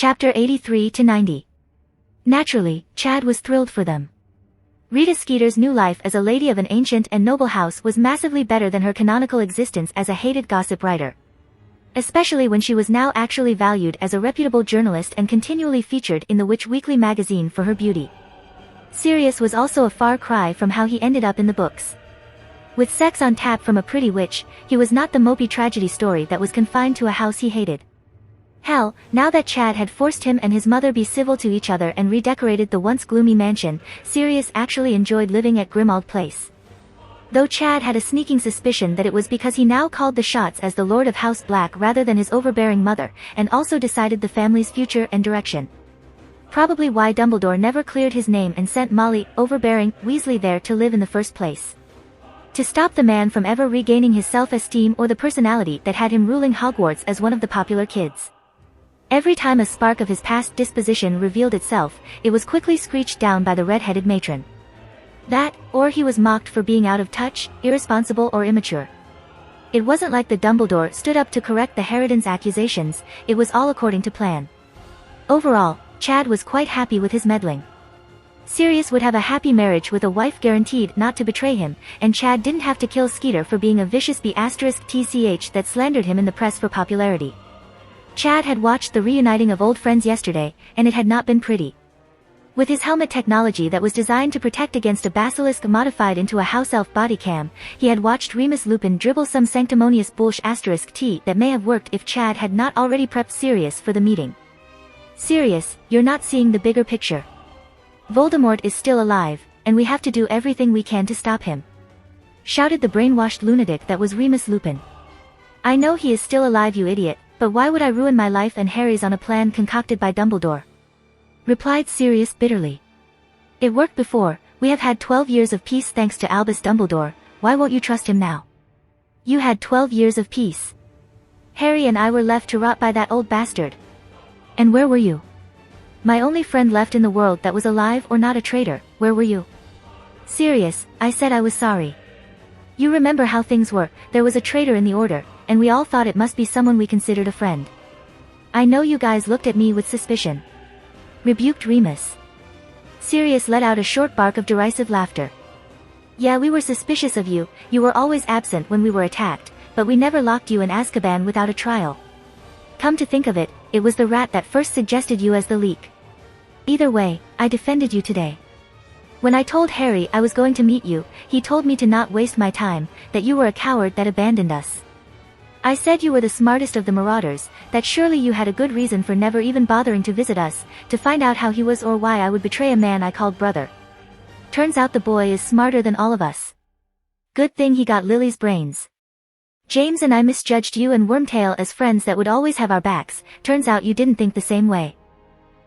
Chapter 83 to 90. Naturally, Chad was thrilled for them. Rita Skeeter's new life as a lady of an ancient and noble house was massively better than her canonical existence as a hated gossip writer. Especially when she was now actually valued as a reputable journalist and continually featured in the Witch Weekly magazine for her beauty. Sirius was also a far cry from how he ended up in the books. With sex on tap from a pretty witch, he was not the mopey tragedy story that was confined to a house he hated. Hell, now that Chad had forced him and his mother be civil to each other and redecorated the once gloomy mansion, Sirius actually enjoyed living at Grimmauld Place. Though Chad had a sneaking suspicion that it was because he now called the shots as the Lord of House Black rather than his overbearing mother, and also decided the family's future and direction. Probably why Dumbledore never cleared his name and sent Molly, overbearing, Weasley there to live in the first place. To stop the man from ever regaining his self-esteem or the personality that had him ruling Hogwarts as one of the popular kids. Every time a spark of his past disposition revealed itself, it was quickly screeched down by the red-headed matron. That, or he was mocked for being out of touch, irresponsible or immature. It wasn't like the Dumbledore stood up to correct the Harridans' accusations, it was all according to plan. Overall, Chad was quite happy with his meddling. Sirius would have a happy marriage with a wife guaranteed not to betray him, and Chad didn't have to kill Skeeter for being a vicious B***tch that slandered him in the press for popularity. Chad had watched the reuniting of old friends yesterday, and it had not been pretty. With his helmet technology that was designed to protect against a basilisk modified into a house elf body cam, he had watched Remus Lupin dribble some sanctimonious bullsh**t that may have worked if Chad had not already prepped Sirius for the meeting. Sirius, you're not seeing the bigger picture. Voldemort is still alive, and we have to do everything we can to stop him. Shouted the brainwashed lunatic that was Remus Lupin. I know he is still alive, you idiot, but why would I ruin my life and Harry's on a plan concocted by Dumbledore? Replied Sirius bitterly. It worked before, we have had 12 years of peace thanks to Albus Dumbledore, why won't you trust him now? You had 12 years of peace. Harry and I were left to rot by that old bastard. And where were you? My only friend left in the world that was alive or not a traitor, where were you? Sirius, I said I was sorry. You remember how things were, there was a traitor in the Order, and we all thought it must be someone we considered a friend. I know you guys looked at me with suspicion. Rebuked Remus. Sirius let out a short bark of derisive laughter. Yeah, we were suspicious of you, you were always absent when we were attacked, but we never locked you in Azkaban without a trial. Come to think of it, it was the rat that first suggested you as the leak. Either way, I defended you today. When I told Harry I was going to meet you, he told me to not waste my time, that you were a coward that abandoned us. I said you were the smartest of the marauders, that surely you had a good reason for never even bothering to visit us, to find out how he was or why I would betray a man I called brother. Turns out the boy is smarter than all of us. Good thing he got Lily's brains. James and I misjudged you and Wormtail as friends that would always have our backs, turns out you didn't think the same way.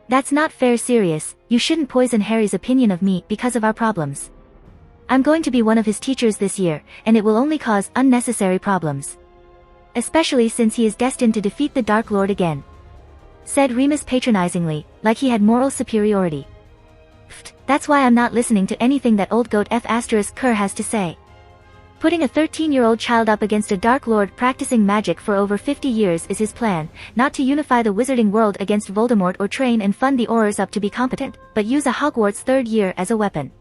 That's not fair, Sirius, you shouldn't poison Harry's opinion of me because of our problems. I'm going to be one of his teachers this year, and it will only cause unnecessary problems. Especially since he is destined to defeat the Dark Lord again. Said Remus patronizingly, like he had moral superiority. Pfft, that's why I'm not listening to anything that old goat F***Kerr has to say. Putting a 13-year-old child up against a Dark Lord practicing magic for over 50 years is his plan, not to unify the wizarding world against Voldemort or train and fund the Aurors up to be competent, but use a Hogwarts third year as a weapon.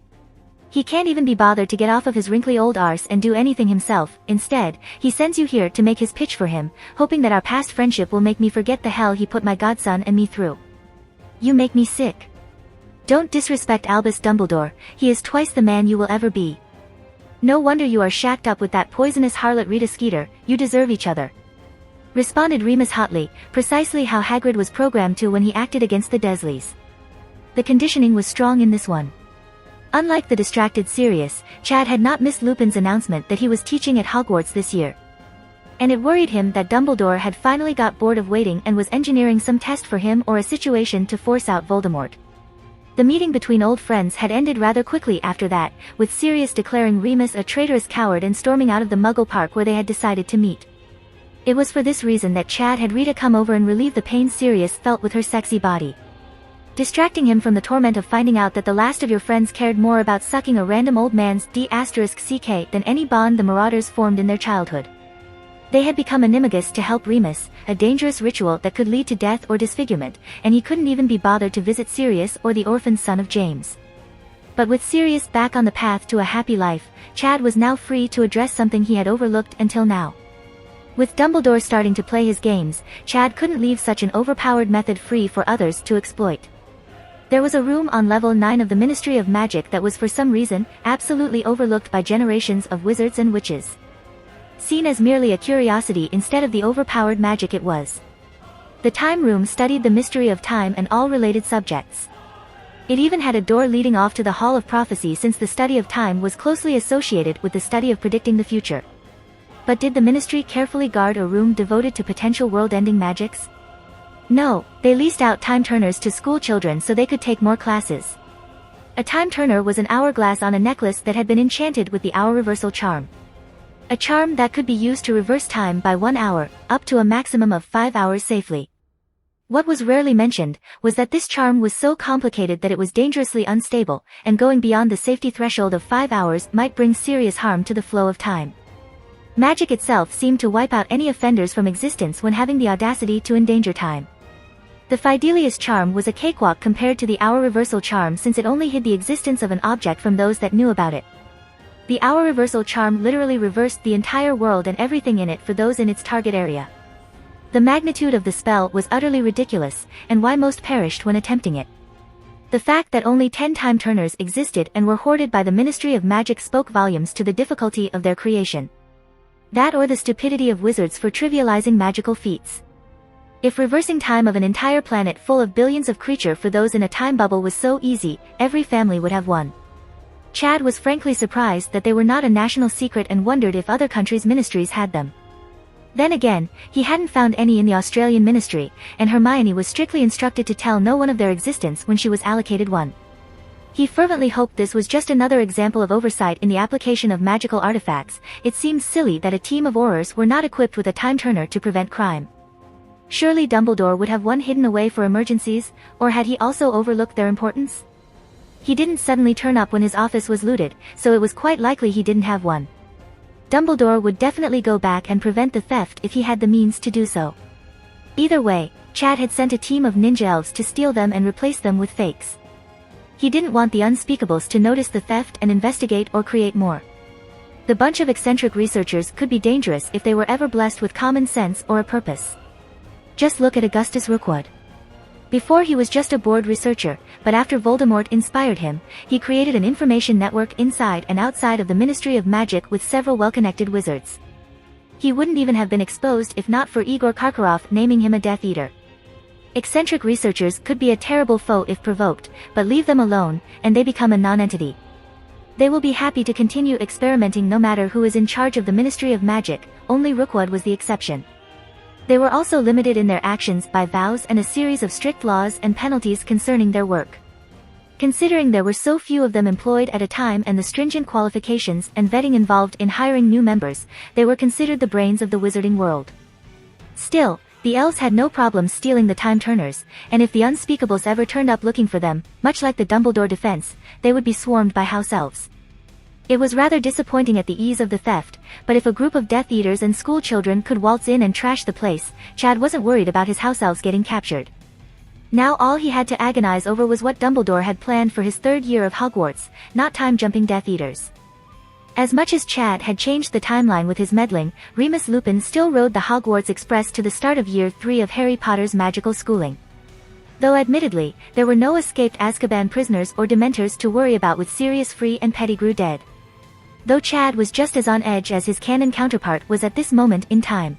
He can't even be bothered to get off of his wrinkly old arse and do anything himself, instead, he sends you here to make his pitch for him, hoping that our past friendship will make me forget the hell he put my godson and me through. You make me sick. Don't disrespect Albus Dumbledore, he is twice the man you will ever be. No wonder you are shacked up with that poisonous harlot Rita Skeeter, you deserve each other. Responded Remus hotly, precisely how Hagrid was programmed to when he acted against the Dursleys. The conditioning was strong in this one. Unlike the distracted Sirius, Chad had not missed Lupin's announcement that he was teaching at Hogwarts this year. And it worried him that Dumbledore had finally got bored of waiting and was engineering some test for him or a situation to force out Voldemort. The meeting between old friends had ended rather quickly after that, with Sirius declaring Remus a traitorous coward and storming out of the Muggle park where they had decided to meet. It was for this reason that Chad had Rita come over and relieve the pain Sirius felt with her sexy body. Distracting him from the torment of finding out that the last of your friends cared more about sucking a random old man's D***ck than any bond the Marauders formed in their childhood. They had become animagus to help Remus, a dangerous ritual that could lead to death or disfigurement, and he couldn't even be bothered to visit Sirius or the orphaned son of James. But with Sirius back on the path to a happy life, Chad was now free to address something he had overlooked until now. With Dumbledore starting to play his games, Chad couldn't leave such an overpowered method free for others to exploit. There was a room on level 9 of the Ministry of Magic that was for some reason, absolutely overlooked by generations of wizards and witches. Seen as merely a curiosity instead of the overpowered magic it was. The time room studied the mystery of time and all related subjects. It even had a door leading off to the Hall of Prophecy, since the study of time was closely associated with the study of predicting the future. But did the Ministry carefully guard a room devoted to potential world-ending magics? No, they leased out time turners to school children so they could take more classes. A time turner was an hourglass on a necklace that had been enchanted with the hour reversal charm. A charm that could be used to reverse time by 1 hour, up to a maximum of 5 hours safely. What was rarely mentioned was that this charm was so complicated that it was dangerously unstable, and going beyond the safety threshold of 5 hours might bring serious harm to the flow of time. Magic itself seemed to wipe out any offenders from existence when having the audacity to endanger time. The Fidelius charm was a cakewalk compared to the hour reversal charm, since it only hid the existence of an object from those that knew about it. The hour reversal charm literally reversed the entire world and everything in it for those in its target area. The magnitude of the spell was utterly ridiculous, and why most perished when attempting it. The fact that only 10 time turners existed and were hoarded by the Ministry of Magic spoke volumes to the difficulty of their creation. That or the stupidity of wizards for trivializing magical feats. If reversing time of an entire planet full of billions of creatures for those in a time bubble was so easy, every family would have one. Chad was frankly surprised that they were not a national secret and wondered if other countries' ministries had them. Then again, he hadn't found any in the Australian ministry, and Hermione was strictly instructed to tell no one of their existence when she was allocated one. He fervently hoped this was just another example of oversight in the application of magical artifacts. It seemed silly that a team of Aurors were not equipped with a time turner to prevent crime. Surely Dumbledore would have one hidden away for emergencies, or had he also overlooked their importance? He didn't suddenly turn up when his office was looted, so it was quite likely he didn't have one. Dumbledore would definitely go back and prevent the theft if he had the means to do so. Either way, Chad had sent a team of ninja elves to steal them and replace them with fakes. He didn't want the unspeakables to notice the theft and investigate or create more. The bunch of eccentric researchers could be dangerous if they were ever blessed with common sense or a purpose. Just look at Augustus Rookwood. Before he was just a bored researcher, but after Voldemort inspired him, he created an information network inside and outside of the Ministry of Magic with several well-connected wizards. He wouldn't even have been exposed if not for Igor Karkaroff naming him a Death Eater. Eccentric researchers could be a terrible foe if provoked, but leave them alone, and they become a non-entity. They will be happy to continue experimenting no matter who is in charge of the Ministry of Magic, only Rookwood was the exception. They were also limited in their actions by vows and a series of strict laws and penalties concerning their work. Considering there were so few of them employed at a time and the stringent qualifications and vetting involved in hiring new members, they were considered the brains of the wizarding world. Still, the elves had no problem stealing the time turners, and if the unspeakables ever turned up looking for them, much like the Dumbledore defense, they would be swarmed by house elves. It was rather disappointing at the ease of the theft, but if a group of Death Eaters and school children could waltz in and trash the place, Chad wasn't worried about his house elves getting captured. Now all he had to agonize over was what Dumbledore had planned for his 3rd year of Hogwarts, not time-jumping Death Eaters. As much as Chad had changed the timeline with his meddling, Remus Lupin still rode the Hogwarts Express to the start of Year 3 of Harry Potter's magical schooling. Though admittedly, there were no escaped Azkaban prisoners or Dementors to worry about with Sirius free and Pettigrew dead. Though Chad was just as on edge as his canon counterpart was at this moment in time.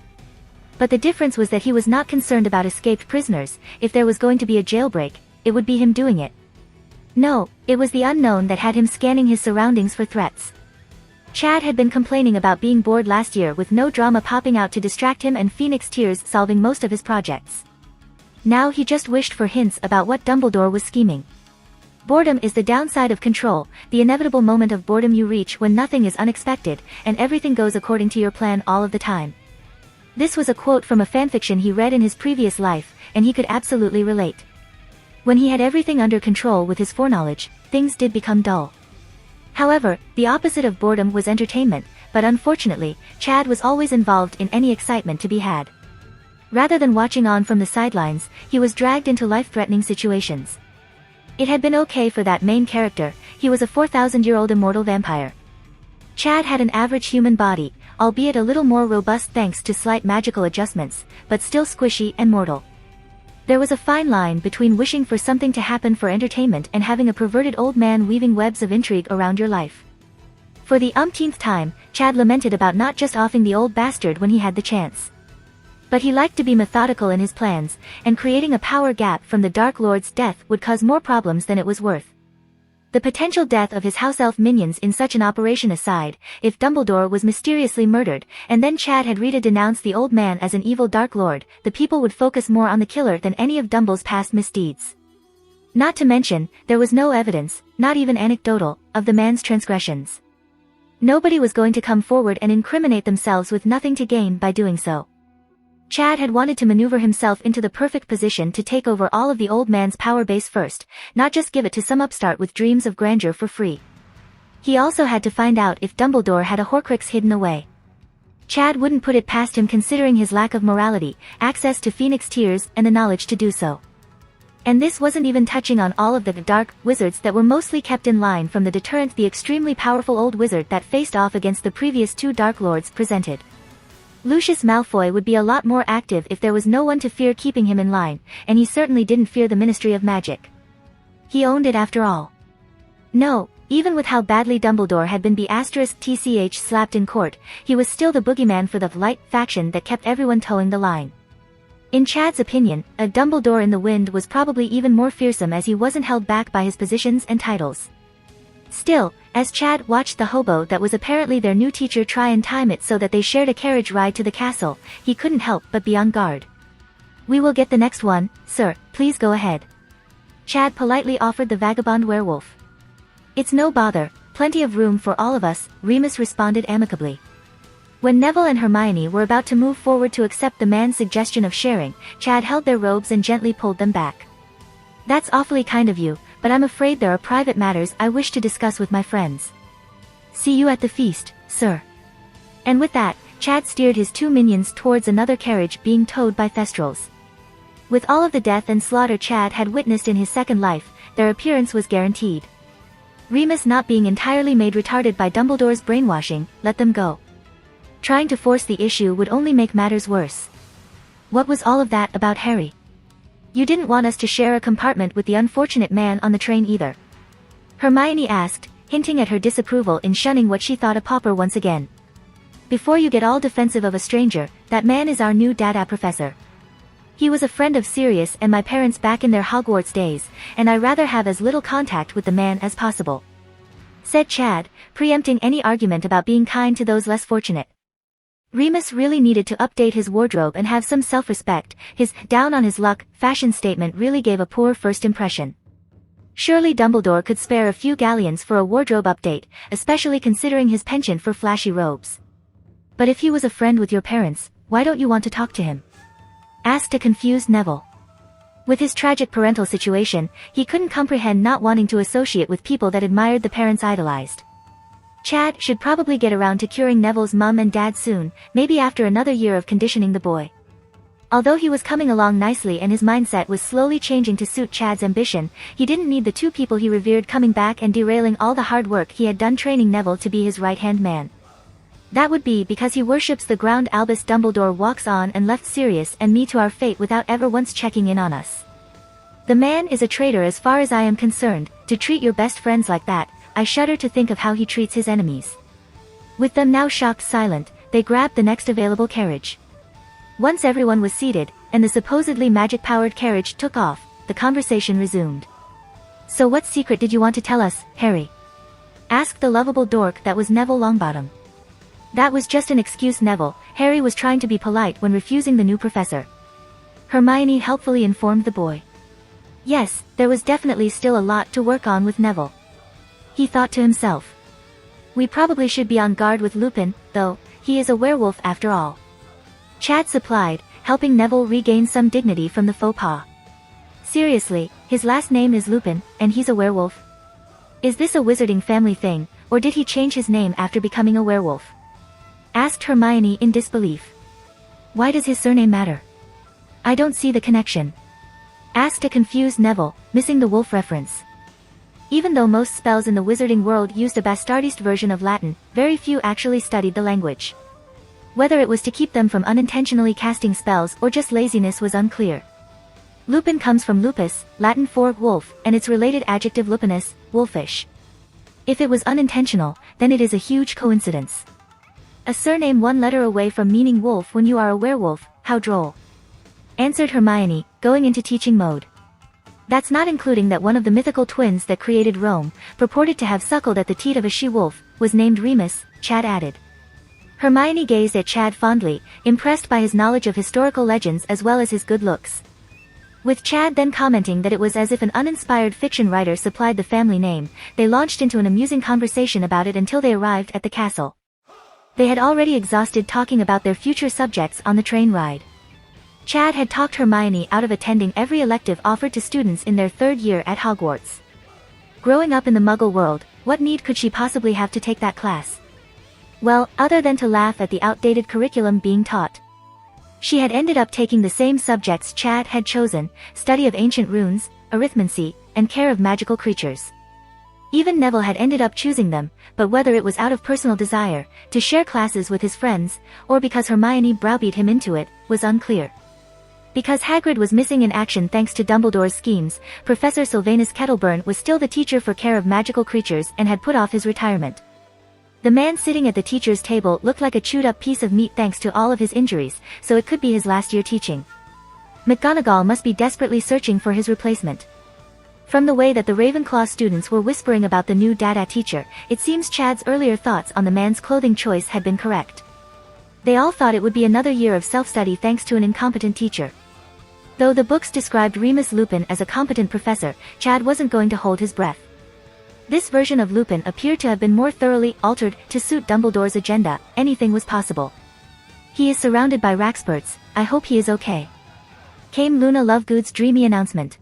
But the difference was that he was not concerned about escaped prisoners. If there was going to be a jailbreak, it would be him doing it. No, it was the unknown that had him scanning his surroundings for threats. Chad had been complaining about being bored last year with no drama popping out to distract him and Phoenix Tears solving most of his projects. Now he just wished for hints about what Dumbledore was scheming. Boredom is the downside of control, the inevitable moment of boredom you reach when nothing is unexpected, and everything goes according to your plan all of the time. This was a quote from a fanfiction he read in his previous life, and he could absolutely relate. When he had everything under control with his foreknowledge, things did become dull. However, the opposite of boredom was entertainment, but unfortunately, Chad was always involved in any excitement to be had. Rather than watching on from the sidelines, he was dragged into life-threatening situations. It had been okay for that main character, he was a 4,000-year-old immortal vampire. Chad had an average human body, albeit a little more robust thanks to slight magical adjustments, but still squishy and mortal. There was a fine line between wishing for something to happen for entertainment and having a perverted old man weaving webs of intrigue around your life. For the umpteenth time, Chad lamented about not just offing the old bastard when he had the chance. But he liked to be methodical in his plans, and creating a power gap from the Dark Lord's death would cause more problems than it was worth. The potential death of his house elf minions in such an operation aside, if Dumbledore was mysteriously murdered, and then Chad had Rita denounce the old man as an evil Dark Lord, the people would focus more on the killer than any of Dumble's past misdeeds. Not to mention, there was no evidence, not even anecdotal, of the man's transgressions. Nobody was going to come forward and incriminate themselves with nothing to gain by doing so. Chad had wanted to maneuver himself into the perfect position to take over all of the old man's power base first, not just give it to some upstart with dreams of grandeur for free. He also had to find out if Dumbledore had a Horcrux hidden away. Chad wouldn't put it past him considering his lack of morality, access to Phoenix Tears, and the knowledge to do so. And this wasn't even touching on all of the dark wizards that were mostly kept in line from the deterrent the extremely powerful old wizard that faced off against the previous two Dark Lords presented. Lucius Malfoy would be a lot more active if there was no one to fear keeping him in line, and he certainly didn't fear the Ministry of Magic. He owned it after all. No, even with how badly Dumbledore had been *tch slapped in court, he was still the boogeyman for the light faction that kept everyone towing the line. In Chad's opinion, a Dumbledore in the wind was probably even more fearsome as he wasn't held back by his positions and titles. Still, as Chad watched the hobo that was apparently their new teacher try and time it so that they shared a carriage ride to the castle, he couldn't help but be on guard. "We will get the next one, sir, please go ahead." Chad politely offered the vagabond werewolf. "It's no bother, plenty of room for all of us," Remus responded amicably. When Neville and Hermione were about to move forward to accept the man's suggestion of sharing, Chad held their robes and gently pulled them back. "That's awfully kind of you, but I'm afraid there are private matters I wish to discuss with my friends. See you at the feast, sir." And with that, Chad steered his two minions towards another carriage being towed by Thestrals. With all of the death and slaughter Chad had witnessed in his second life, their appearance was guaranteed. Remus, not being entirely made retarded by Dumbledore's brainwashing, let them go. Trying to force the issue would only make matters worse. What was all of that about Harry? "You didn't want us to share a compartment with the unfortunate man on the train either?" Hermione asked, hinting at her disapproval in shunning what she thought a pauper once again. "Before you get all defensive of a stranger, that man is our new Dada professor. He was a friend of Sirius and my parents back in their Hogwarts days, and I'd rather have as little contact with the man as possible," said Chad, preempting any argument about being kind to those less fortunate. Remus really needed to update his wardrobe and have some self-respect. His down on his luck fashion statement really gave a poor first impression. Surely Dumbledore could spare a few galleons for a wardrobe update, especially considering his penchant for flashy robes. "But if he was a friend with your parents, why don't you want to talk to him?" asked a confused Neville. With his tragic parental situation, he couldn't comprehend not wanting to associate with people that admired the parents idolized. Chad should probably get around to curing Neville's mum and dad soon, maybe after another year of conditioning the boy. Although he was coming along nicely and his mindset was slowly changing to suit Chad's ambition, he didn't need the two people he revered coming back and derailing all the hard work he had done training Neville to be his right-hand man. That would be because he worships the ground Albus Dumbledore walks on and left Sirius and me to our fate without ever once checking in on us. The man is a traitor as far as I am concerned. To treat your best friends like that, I shudder to think of how he treats his enemies. With them now shocked silent, they grabbed the next available carriage. Once everyone was seated, and the supposedly magic-powered carriage took off, the conversation resumed. "So what secret did you want to tell us, Harry?" asked the lovable dork that was Neville Longbottom. That was just an excuse, Neville. Harry was trying to be polite when refusing the new professor. Hermione helpfully informed the boy. Yes, there was definitely still a lot to work on with Neville. He thought to himself. We probably should be on guard with Lupin, though, he is a werewolf after all. Chad supplied, helping Neville regain some dignity from the faux pas. Seriously, his last name is Lupin, and he's a werewolf? Is this a wizarding family thing, or did he change his name after becoming a werewolf? Asked Hermione in disbelief. Why does his surname matter? I don't see the connection. Asked a confused Neville, missing the wolf reference. Even though most spells in the wizarding world used a bastardized version of Latin, very few actually studied the language. Whether it was to keep them from unintentionally casting spells or just laziness was unclear. Lupin comes from lupus, Latin for wolf, and its related adjective lupinus, wolfish. If it was unintentional, then it is a huge coincidence. A surname one letter away from meaning wolf when you are a werewolf, how droll. Answered Hermione, going into teaching mode. That's not including that one of the mythical twins that created Rome, purported to have suckled at the teat of a she-wolf, was named Remus, Chad added. Hermione gazed at Chad fondly, impressed by his knowledge of historical legends as well as his good looks. With Chad then commenting that it was as if an uninspired fiction writer supplied the family name, they launched into an amusing conversation about it until they arrived at the castle. They had already exhausted talking about their future subjects on the train ride. Chad had talked Hermione out of attending every elective offered to students in their third year at Hogwarts. Growing up in the Muggle world, what need could she possibly have to take that class? Well, other than to laugh at the outdated curriculum being taught. She had ended up taking the same subjects Chad had chosen, study of ancient runes, arithmancy, and care of magical creatures. Even Neville had ended up choosing them, but whether it was out of personal desire, to share classes with his friends, or because Hermione browbeat him into it, was unclear. Because Hagrid was missing in action thanks to Dumbledore's schemes, Professor Sylvanus Kettleburn was still the teacher for care of magical creatures and had put off his retirement. The man sitting at the teacher's table looked like a chewed-up piece of meat thanks to all of his injuries, so it could be his last year teaching. McGonagall must be desperately searching for his replacement. From the way that the Ravenclaw students were whispering about the new Dada teacher, it seems Chad's earlier thoughts on the man's clothing choice had been correct. They all thought it would be another year of self-study thanks to an incompetent teacher. Though the books described Remus Lupin as a competent professor, Chad wasn't going to hold his breath. This version of Lupin appeared to have been more thoroughly altered to suit Dumbledore's agenda. Anything was possible. He is surrounded by Raxperts, I hope he is okay. Came Luna Lovegood's dreamy announcement.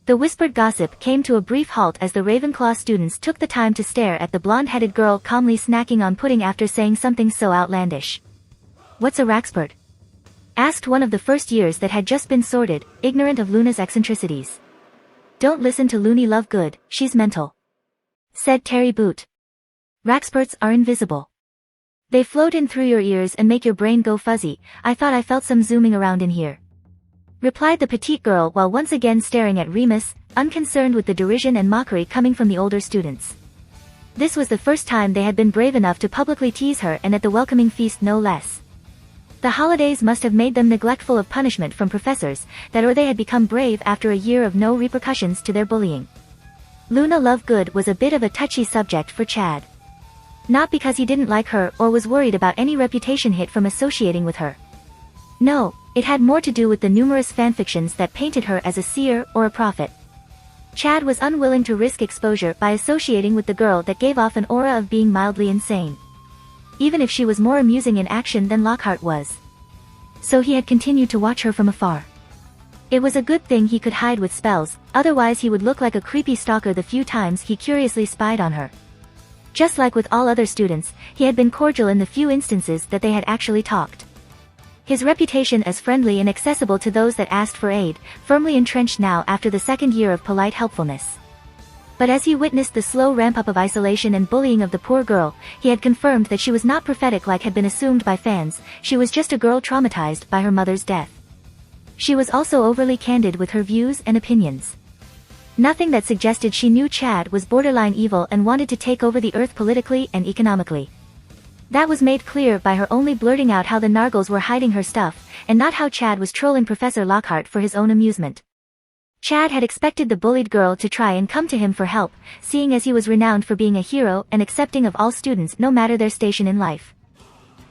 The whispered gossip came to a brief halt as the Ravenclaw students took the time to stare at the blonde-headed girl calmly snacking on pudding after saying something so outlandish. What's a Raxpert? Asked one of the first years that had just been sorted, ignorant of Luna's eccentricities. Don't listen to Loony Lovegood, she's mental. Said Terry Boot. Raxperts are invisible. They float in through your ears and make your brain go fuzzy. I thought I felt some zooming around in here. Replied the petite girl while once again staring at Remus, unconcerned with the derision and mockery coming from the older students. This was the first time they had been brave enough to publicly tease her, and at the welcoming feast no less. The holidays must have made them neglectful of punishment from professors, that or they had become brave after a year of no repercussions to their bullying. Luna Lovegood was a bit of a touchy subject for Chad. Not because he didn't like her or was worried about any reputation hit from associating with her. No, it had more to do with the numerous fanfictions that painted her as a seer or a prophet. Chad was unwilling to risk exposure by associating with the girl that gave off an aura of being mildly insane. Even if she was more amusing in action than Lockhart was. So he had continued to watch her from afar. It was a good thing he could hide with spells, otherwise he would look like a creepy stalker the few times he curiously spied on her. Just like with all other students, he had been cordial in the few instances that they had actually talked. His reputation as friendly and accessible to those that asked for aid, firmly entrenched now after the second year of polite helpfulness. But as he witnessed the slow ramp-up of isolation and bullying of the poor girl, he had confirmed that she was not prophetic like had been assumed by fans, she was just a girl traumatized by her mother's death. She was also overly candid with her views and opinions. Nothing that suggested she knew Chad was borderline evil and wanted to take over the earth politically and economically. That was made clear by her only blurting out how the Nargles were hiding her stuff, and not how Chad was trolling Professor Lockhart for his own amusement. Chad had expected the bullied girl to try and come to him for help, seeing as he was renowned for being a hero and accepting of all students no matter their station in life.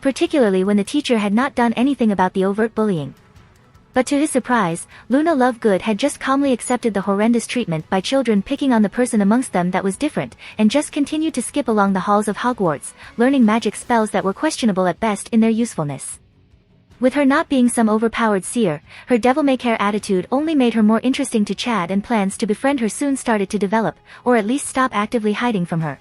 Particularly when the teacher had not done anything about the overt bullying. But to his surprise, Luna Lovegood had just calmly accepted the horrendous treatment by children picking on the person amongst them that was different, and just continued to skip along the halls of Hogwarts, learning magic spells that were questionable at best in their usefulness. With her not being some overpowered seer, her devil-may-care attitude only made her more interesting to Chad, and plans to befriend her soon started to develop, or at least stop actively hiding from her.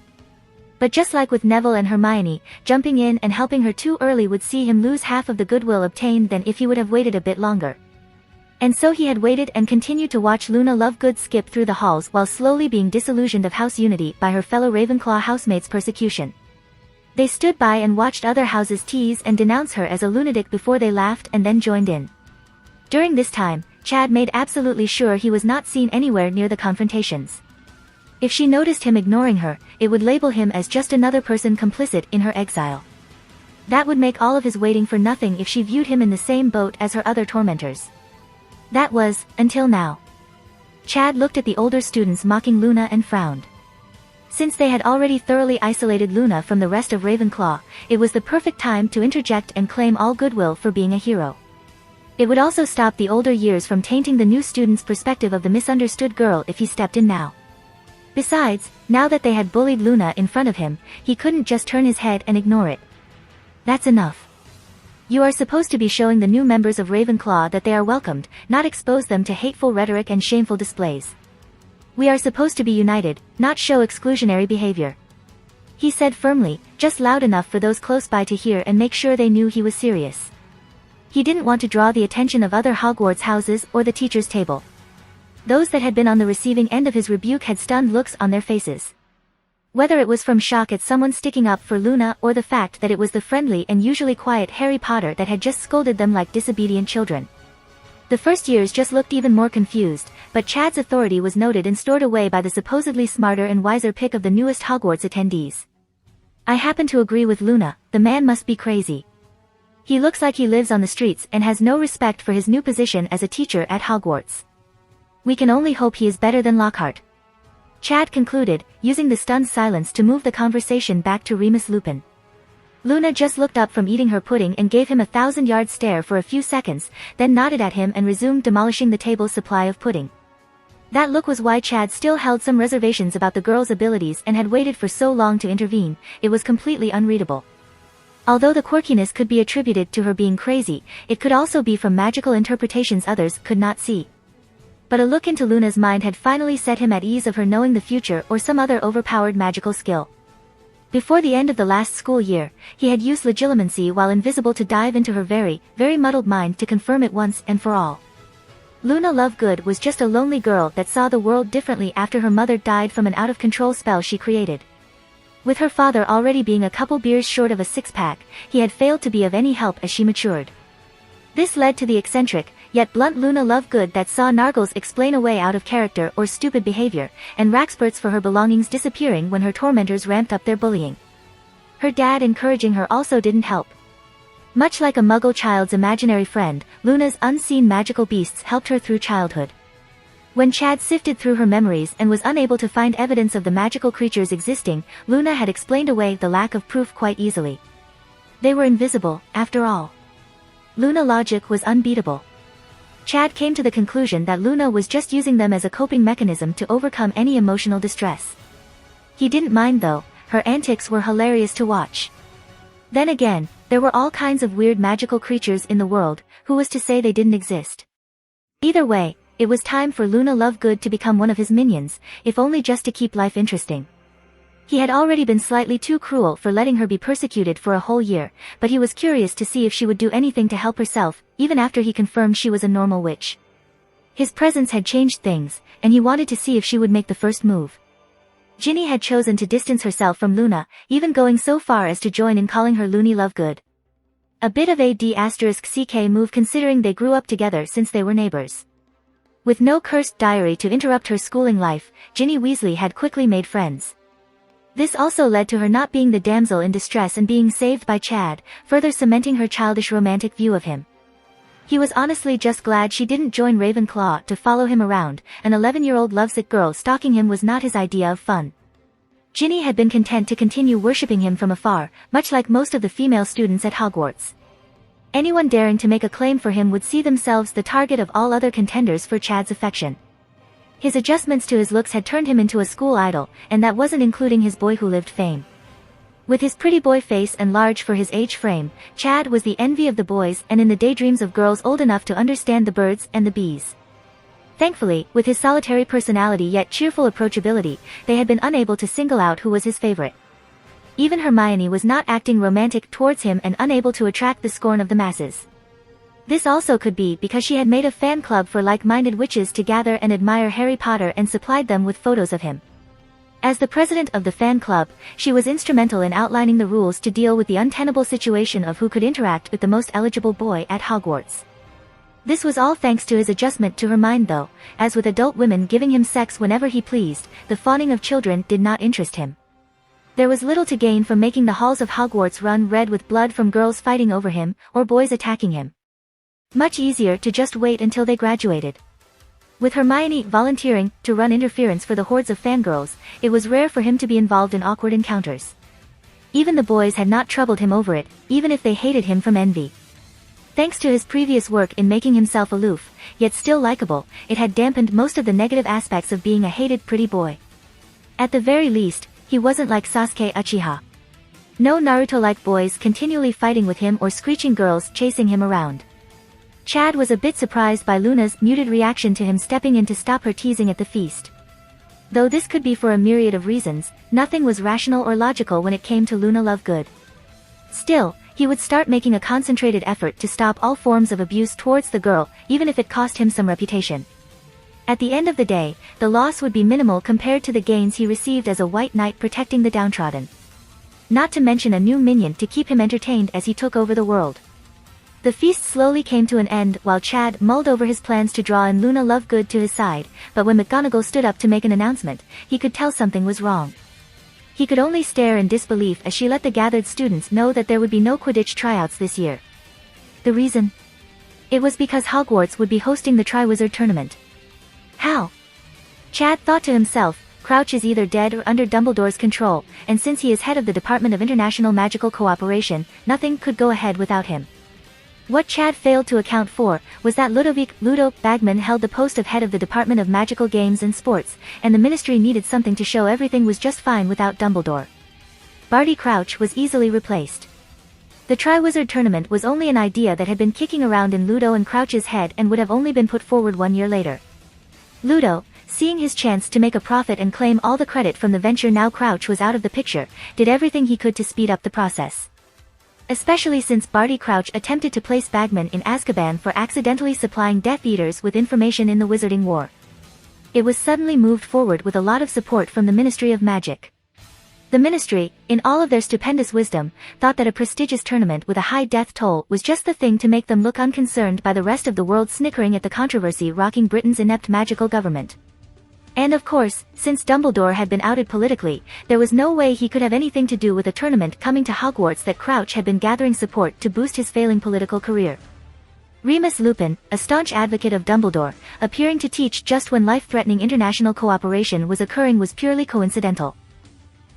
But just like with Neville and Hermione, jumping in and helping her too early would see him lose half of the goodwill obtained than if he would have waited a bit longer. And so he had waited and continued to watch Luna Lovegood skip through the halls while slowly being disillusioned of house unity by her fellow Ravenclaw housemates' persecution. They stood by and watched other houses tease and denounce her as a lunatic before they laughed and then joined in. During this time, Chad made absolutely sure he was not seen anywhere near the confrontations. If she noticed him ignoring her, it would label him as just another person complicit in her exile. That would make all of his waiting for nothing if she viewed him in the same boat as her other tormentors. That was, until now. Chad looked at the older students mocking Luna and frowned. Since they had already thoroughly isolated Luna from the rest of Ravenclaw, it was the perfect time to interject and claim all goodwill for being a hero. It would also stop the older years from tainting the new student's perspective of the misunderstood girl if he stepped in now. Besides, now that they had bullied Luna in front of him, he couldn't just turn his head and ignore it. That's enough. You are supposed to be showing the new members of Ravenclaw that they are welcomed, not expose them to hateful rhetoric and shameful displays. We are supposed to be united, not show exclusionary behavior. He said firmly, just loud enough for those close by to hear and make sure they knew he was serious. He didn't want to draw the attention of other Hogwarts houses or the teacher's table. Those that had been on the receiving end of his rebuke had stunned looks on their faces. Whether it was from shock at someone sticking up for Luna or the fact that it was the friendly and usually quiet Harry Potter that had just scolded them like disobedient children. The first years just looked even more confused, but Chad's authority was noted and stored away by the supposedly smarter and wiser pick of the newest Hogwarts attendees. I happen to agree with Luna, the man must be crazy. He looks like he lives on the streets and has no respect for his new position as a teacher at Hogwarts. We can only hope he is better than Lockhart. Chad concluded, using the stunned silence to move the conversation back to Remus Lupin. Luna just looked up from eating her pudding and gave him a 1,000-yard stare for a few seconds, then nodded at him and resumed demolishing the table's supply of pudding. That look was why Chad still held some reservations about the girl's abilities and had waited for so long to intervene. It was completely unreadable. Although the quirkiness could be attributed to her being crazy, it could also be from magical interpretations others could not see. But a look into Luna's mind had finally set him at ease of her knowing the future or some other overpowered magical skill. Before the end of the last school year, he had used legilimency while invisible to dive into her very, very muddled mind to confirm it once and for all. Luna Lovegood was just a lonely girl that saw the world differently after her mother died from an out-of-control spell she created. With her father already being a couple beers short of a six-pack, he had failed to be of any help as she matured. This led to the eccentric, yet blunt Luna Lovegood that saw Nargles explain away out of character or stupid behavior, and Raxburts for her belongings disappearing when her tormentors ramped up their bullying. Her dad encouraging her also didn't help. Much like a Muggle child's imaginary friend, Luna's unseen magical beasts helped her through childhood. When Chad sifted through her memories and was unable to find evidence of the magical creatures existing, Luna had explained away the lack of proof quite easily. They were invisible, after all. Luna logic was unbeatable. Chad came to the conclusion that Luna was just using them as a coping mechanism to overcome any emotional distress. He didn't mind though, her antics were hilarious to watch. Then again, there were all kinds of weird magical creatures in the world, who was to say they didn't exist? Either way, it was time for Luna Lovegood to become one of his minions, if only just to keep life interesting. He had already been slightly too cruel for letting her be persecuted for a whole year, but he was curious to see if she would do anything to help herself, even after he confirmed she was a normal witch. His presence had changed things, and he wanted to see if she would make the first move. Ginny had chosen to distance herself from Luna, even going so far as to join in calling her Loony Lovegood. A bit of a D***CK move considering they grew up together since they were neighbors. With no cursed diary to interrupt her schooling life, Ginny Weasley had quickly made friends. This also led to her not being the damsel in distress and being saved by Chad, further cementing her childish romantic view of him. He was honestly just glad she didn't join Ravenclaw to follow him around. An 11-year-old lovesick girl stalking him was not his idea of fun. Ginny had been content to continue worshipping him from afar, much like most of the female students at Hogwarts. Anyone daring to make a claim for him would see themselves the target of all other contenders for Chad's affection. His adjustments to his looks had turned him into a school idol, and that wasn't including his boy-who-lived fame. With his pretty boy face and large for his age frame, Chad was the envy of the boys and in the daydreams of girls old enough to understand the birds and the bees. Thankfully, with his solitary personality yet cheerful approachability, they had been unable to single out who was his favorite. Even Hermione was not acting romantic towards him and unable to attract the scorn of the masses. This also could be because she had made a fan club for like-minded witches to gather and admire Harry Potter and supplied them with photos of him. As the president of the fan club, she was instrumental in outlining the rules to deal with the untenable situation of who could interact with the most eligible boy at Hogwarts. This was all thanks to his adjustment to her mind though, as with adult women giving him sex whenever he pleased, the fawning of children did not interest him. There was little to gain from making the halls of Hogwarts run red with blood from girls fighting over him, or boys attacking him. Much easier to just wait until they graduated. With Hermione volunteering to run interference for the hordes of fangirls, it was rare for him to be involved in awkward encounters. Even the boys had not troubled him over it, even if they hated him from envy. Thanks to his previous work in making himself aloof, yet still likable, it had dampened most of the negative aspects of being a hated pretty boy. At the very least, he wasn't like Sasuke Uchiha. No Naruto-like boys continually fighting with him or screeching girls chasing him around. Chad was a bit surprised by Luna's muted reaction to him stepping in to stop her teasing at the feast. Though this could be for a myriad of reasons, nothing was rational or logical when it came to Luna Lovegood. Still, he would start making a concentrated effort to stop all forms of abuse towards the girl, even if it cost him some reputation. At the end of the day, the loss would be minimal compared to the gains he received as a white knight protecting the downtrodden. Not to mention a new minion to keep him entertained as he took over the world. The feast slowly came to an end while Chad mulled over his plans to draw in Luna Lovegood to his side, but when McGonagall stood up to make an announcement, he could tell something was wrong. He could only stare in disbelief as she let the gathered students know that there would be no Quidditch tryouts this year. The reason? It was because Hogwarts would be hosting the Triwizard Tournament. How? Chad thought to himself, Crouch is either dead or under Dumbledore's control, and since he is head of the Department of International Magical Cooperation, nothing could go ahead without him. What Chad failed to account for was that Ludo Bagman held the post of head of the Department of Magical Games and Sports, and the ministry needed something to show everything was just fine without Dumbledore. Barty Crouch was easily replaced. The Triwizard Tournament was only an idea that had been kicking around in Ludo and Crouch's head and would have only been put forward 1 year later. Ludo, seeing his chance to make a profit and claim all the credit from the venture now Crouch was out of the picture, did everything he could to speed up the process. Especially since Barty Crouch attempted to place Bagman in Azkaban for accidentally supplying Death Eaters with information in the Wizarding War. It was suddenly moved forward with a lot of support from the Ministry of Magic. The Ministry, in all of their stupendous wisdom, thought that a prestigious tournament with a high death toll was just the thing to make them look unconcerned by the rest of the world snickering at the controversy rocking Britain's inept magical government. And of course, since Dumbledore had been outed politically, there was no way he could have anything to do with a tournament coming to Hogwarts that Crouch had been gathering support to boost his failing political career. Remus Lupin, a staunch advocate of Dumbledore, appearing to teach just when life-threatening international cooperation was occurring was purely coincidental.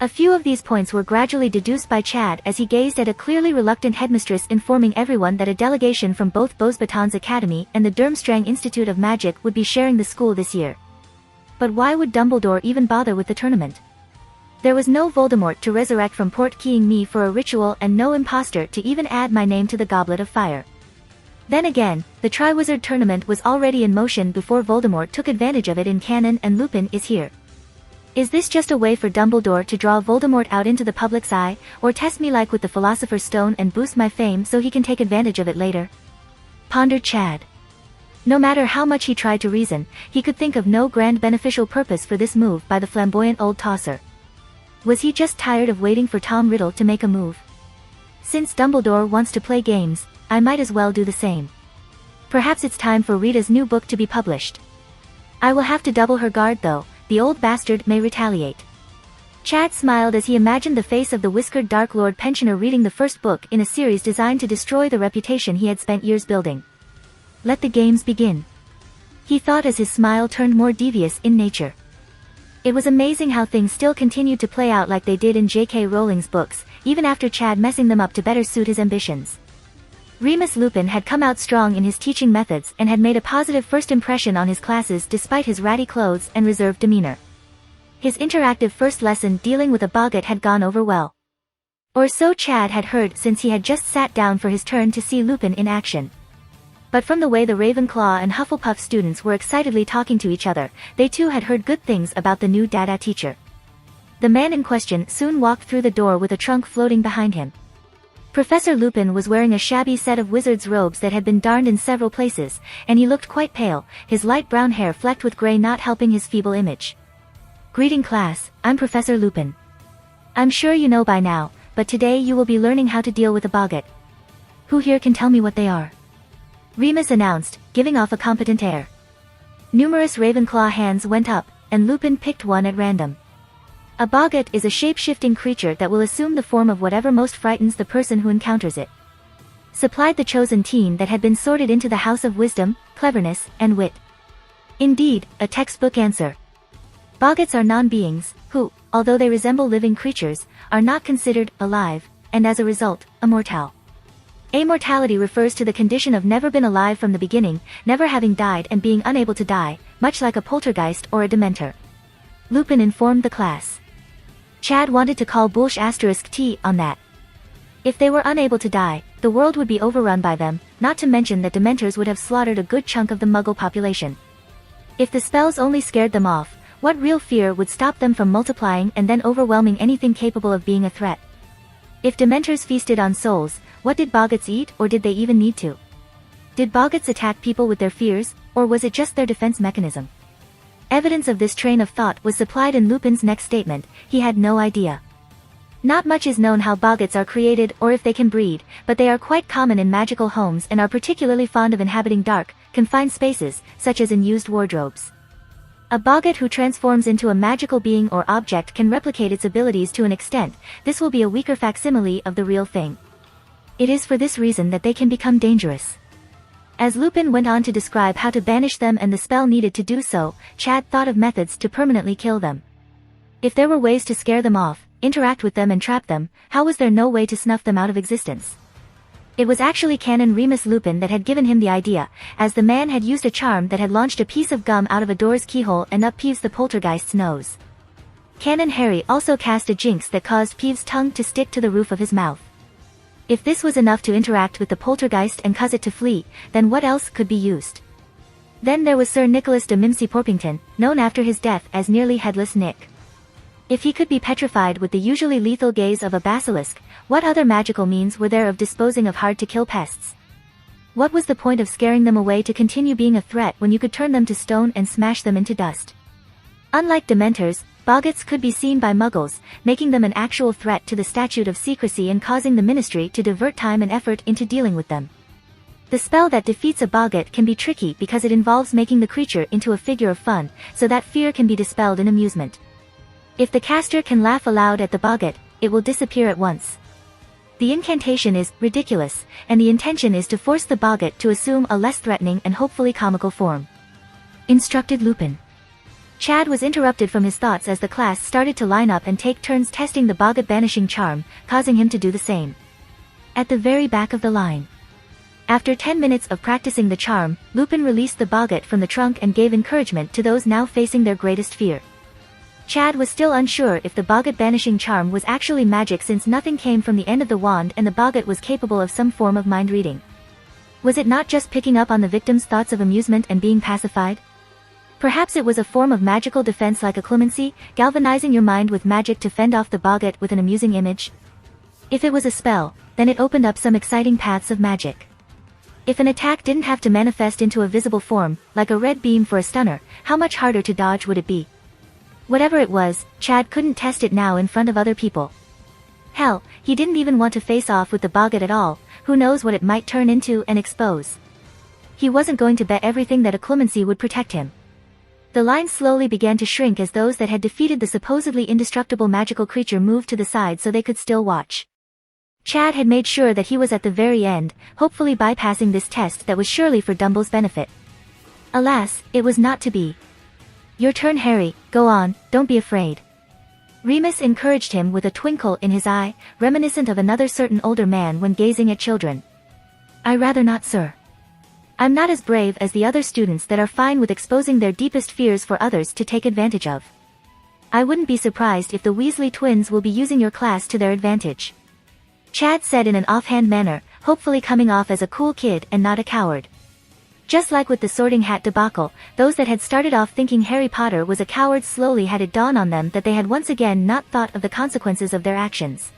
A few of these points were gradually deduced by Chad as he gazed at a clearly reluctant headmistress informing everyone that a delegation from both Beauxbatons Academy and the Durmstrang Institute of Magic would be sharing the school this year. But why would Dumbledore even bother with the tournament? There was no Voldemort to resurrect from port-keying me for a ritual and no imposter to even add my name to the Goblet of Fire. Then again, the Triwizard Tournament was already in motion before Voldemort took advantage of it in canon and Lupin is here. Is this just a way for Dumbledore to draw Voldemort out into the public's eye, or test me like with the Philosopher's Stone and boost my fame so he can take advantage of it later? Pondered Chad. No matter how much he tried to reason, he could think of no grand beneficial purpose for this move by the flamboyant old tosser. Was he just tired of waiting for Tom Riddle to make a move? Since Dumbledore wants to play games, I might as well do the same. Perhaps it's time for Rita's new book to be published. I will have to double her guard though, the old bastard may retaliate. Chad smiled as he imagined the face of the whiskered Dark Lord pensioner reading the first book in a series designed to destroy the reputation he had spent years building. Let the games begin. He thought as his smile turned more devious in nature. It was amazing how things still continued to play out like they did in J.K. Rowling's books, even after Chad messing them up to better suit his ambitions. Remus Lupin had come out strong in his teaching methods and had made a positive first impression on his classes despite his ratty clothes and reserved demeanor. His interactive first lesson dealing with a boggart had gone over well. Or so Chad had heard since he had just sat down for his turn to see Lupin in action. But from the way the Ravenclaw and Hufflepuff students were excitedly talking to each other, they too had heard good things about the new Dada teacher. The man in question soon walked through the door with a trunk floating behind him. Professor Lupin was wearing a shabby set of wizard's robes that had been darned in several places, and he looked quite pale, his light brown hair flecked with gray not helping his feeble image. "Greeting class, I'm Professor Lupin. I'm sure you know by now, but today you will be learning how to deal with a boggart. Who here can tell me what they are?" Remus announced, giving off a competent air. Numerous Ravenclaw hands went up, and Lupin picked one at random. A boggart is a shape-shifting creature that will assume the form of whatever most frightens the person who encounters it. Supplied the chosen team that had been sorted into the House of Wisdom, Cleverness, and Wit. Indeed, a textbook answer. Boggarts are non-beings, who, although they resemble living creatures, are not considered alive, and as a result, immortal. Immortality refers to the condition of never been alive from the beginning, never having died and being unable to die, much like a poltergeist or a dementor. Lupin informed the class. Chad wanted to call *T on that. If they were unable to die, the world would be overrun by them, not to mention that dementors would have slaughtered a good chunk of the Muggle population. If the spells only scared them off, what real fear would stop them from multiplying and then overwhelming anything capable of being a threat? If dementors feasted on souls, what did boggarts eat, or did they even need to? Did boggarts attack people with their fears, or was it just their defense mechanism? Evidence of this train of thought was supplied in Lupin's next statement. He had no idea. Not much is known how boggarts are created or if they can breed, but they are quite common in magical homes and are particularly fond of inhabiting dark, confined spaces, such as in used wardrobes. A boggart who transforms into a magical being or object can replicate its abilities to an extent. This will be a weaker facsimile of the real thing. It is for this reason that they can become dangerous. As Lupin went on to describe how to banish them and the spell needed to do so, Chad thought of methods to permanently kill them. If there were ways to scare them off, interact with them and trap them, how was there no way to snuff them out of existence? It was actually Canon Remus Lupin that had given him the idea, as the man had used a charm that had launched a piece of gum out of a door's keyhole and up Peeves the poltergeist's nose. Canon Harry also cast a jinx that caused Peeves' tongue to stick to the roof of his mouth. If this was enough to interact with the poltergeist and cause it to flee, then what else could be used? Then there was Sir Nicholas de Mimsy Porpington, known after his death as Nearly Headless Nick. If he could be petrified with the usually lethal gaze of a basilisk, what other magical means were there of disposing of hard-to-kill pests? What was the point of scaring them away to continue being a threat when you could turn them to stone and smash them into dust? Unlike dementors, boggarts could be seen by muggles, making them an actual threat to the statute of secrecy and causing the ministry to divert time and effort into dealing with them. The spell that defeats a boggart can be tricky because it involves making the creature into a figure of fun, so that fear can be dispelled in amusement. If the caster can laugh aloud at the boggart, it will disappear at once. The incantation is ridiculous, and the intention is to force the boggart to assume a less threatening and hopefully comical form. Instructed Lupin. Chad was interrupted from his thoughts as the class started to line up and take turns testing the boggart banishing charm, causing him to do the same. At the very back of the line. After 10 minutes of practicing the charm, Lupin released the boggart from the trunk and gave encouragement to those now facing their greatest fear. Chad was still unsure if the boggart banishing charm was actually magic since nothing came from the end of the wand and the boggart was capable of some form of mind reading. Was it not just picking up on the victim's thoughts of amusement and being pacified? Perhaps it was a form of magical defense like a clemency, galvanizing your mind with magic to fend off the boggart with an amusing image. If it was a spell, then it opened up some exciting paths of magic. If an attack didn't have to manifest into a visible form, like a red beam for a stunner, how much harder to dodge would it be? Whatever it was, Chad couldn't test it now in front of other people. Hell, he didn't even want to face off with the boggart at all. Who knows what it might turn into and expose. He wasn't going to bet everything that a clemency would protect him. The line slowly began to shrink as those that had defeated the supposedly indestructible magical creature moved to the side so they could still watch. Chad had made sure that he was at the very end, hopefully bypassing this test that was surely for Dumble's benefit. Alas, it was not to be. Your turn, Harry, go on, don't be afraid. Remus encouraged him with a twinkle in his eye, reminiscent of another certain older man when gazing at children. I rather not, sir. I'm not as brave as the other students that are fine with exposing their deepest fears for others to take advantage of. I wouldn't be surprised if the Weasley twins will be using your class to their advantage. Chad said in an offhand manner, hopefully coming off as a cool kid and not a coward. Just like with the Sorting Hat debacle, those that had started off thinking Harry Potter was a coward slowly had it dawn on them that they had once again not thought of the consequences of their actions.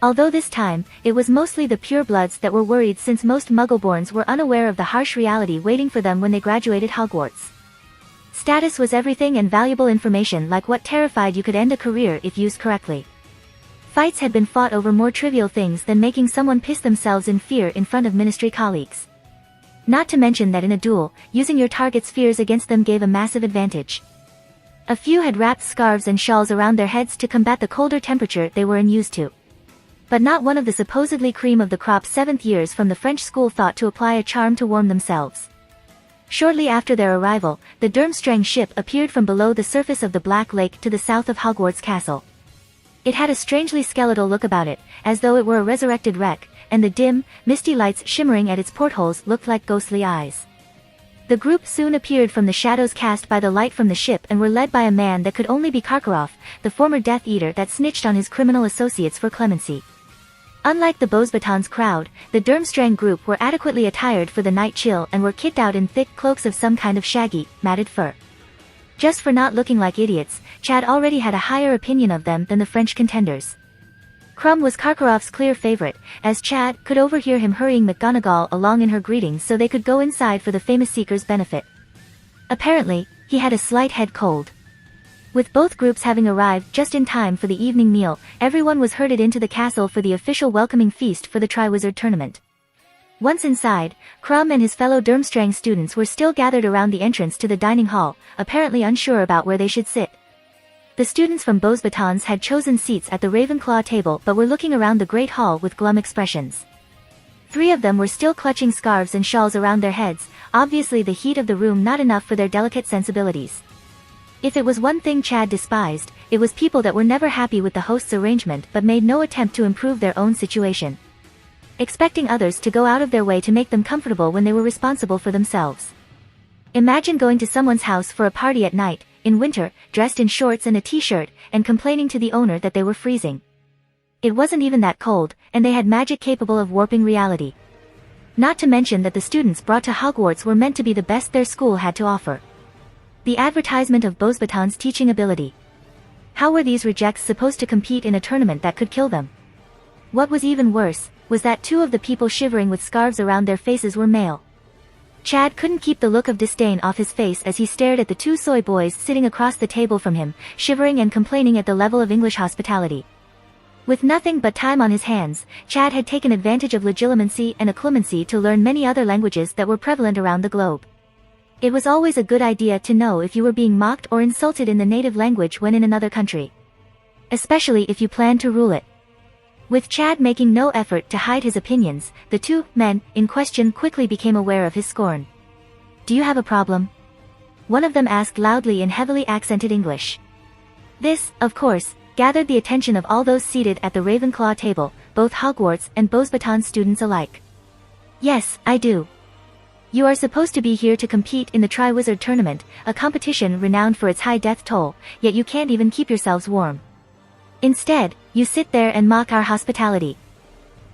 Although this time, it was mostly the purebloods that were worried since most Muggleborns were unaware of the harsh reality waiting for them when they graduated Hogwarts. Status was everything and valuable information like what terrified you could end a career if used correctly. Fights had been fought over more trivial things than making someone piss themselves in fear in front of ministry colleagues. Not to mention that in a duel, using your target's fears against them gave a massive advantage. A few had wrapped scarves and shawls around their heads to combat the colder temperature they were unused to. But not one of the supposedly cream of the crop 7th years from the French school thought to apply a charm to warm themselves. Shortly after their arrival, the Durmstrang ship appeared from below the surface of the Black Lake to the south of Hogwarts Castle. It had a strangely skeletal look about it, as though it were a resurrected wreck, and the dim, misty lights shimmering at its portholes looked like ghostly eyes. The group soon appeared from the shadows cast by the light from the ship and were led by a man that could only be Karkaroff, the former Death Eater that snitched on his criminal associates for clemency. Unlike the Beauxbatons crowd, the Durmstrang group were adequately attired for the night chill and were kitted out in thick cloaks of some kind of shaggy, matted fur. Just for not looking like idiots, Chad already had a higher opinion of them than the French contenders. Krum was Karkaroff's clear favorite, as Chad could overhear him hurrying McGonagall along in her greetings so they could go inside for the famous Seeker's benefit. Apparently, he had a slight head cold. With both groups having arrived just in time for the evening meal, everyone was herded into the castle for the official welcoming feast for the Triwizard Tournament. Once inside, Krum and his fellow Durmstrang students were still gathered around the entrance to the dining hall, apparently unsure about where they should sit. The students from Beauxbatons had chosen seats at the Ravenclaw table but were looking around the Great Hall with glum expressions. 3 of them were still clutching scarves and shawls around their heads, obviously the heat of the room not enough for their delicate sensibilities. If it was one thing Chad despised, it was people that were never happy with the host's arrangement but made no attempt to improve their own situation. Expecting others to go out of their way to make them comfortable when they were responsible for themselves. Imagine going to someone's house for a party at night, in winter, dressed in shorts and a t-shirt, and complaining to the owner that they were freezing. It wasn't even that cold, and they had magic capable of warping reality. Not to mention that the students brought to Hogwarts were meant to be the best their school had to offer. The advertisement of Beauxbatons' teaching ability. How were these rejects supposed to compete in a tournament that could kill them? What was even worse, was that 2 of the people shivering with scarves around their faces were male. Chad couldn't keep the look of disdain off his face as he stared at the 2 soy boys sitting across the table from him, shivering and complaining at the level of English hospitality. With nothing but time on his hands, Chad had taken advantage of legilimency and occlumency to learn many other languages that were prevalent around the globe. It was always a good idea to know if you were being mocked or insulted in the native language when in another country. Especially if you planned to rule it. With Chad making no effort to hide his opinions, the 2 men in question quickly became aware of his scorn. "Do you have a problem?" one of them asked loudly in heavily accented English. This, of course, gathered the attention of all those seated at the Ravenclaw table, both Hogwarts and Beauxbatons students alike. "Yes, I do. You are supposed to be here to compete in the Triwizard Tournament, a competition renowned for its high death toll, yet you can't even keep yourselves warm. Instead, you sit there and mock our hospitality.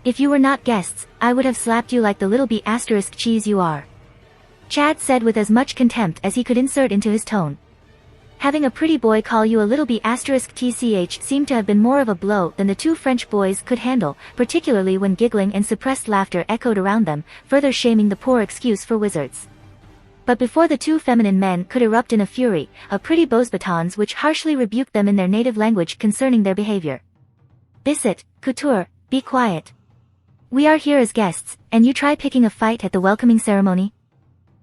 If you were not guests, I would have slapped you like the little b** cheese you are." Chad said with as much contempt as he could insert into his tone. Having a pretty boy call you a little b** tch seemed to have been more of a blow than the 2 French boys could handle, particularly when giggling and suppressed laughter echoed around them, further shaming the poor excuse for wizards. But before the 2 feminine men could erupt in a fury, a pretty Beauxbatons which harshly rebuked them in their native language concerning their behavior. "Bisset, Couture, be quiet. We are here as guests, and you try picking a fight at the welcoming ceremony?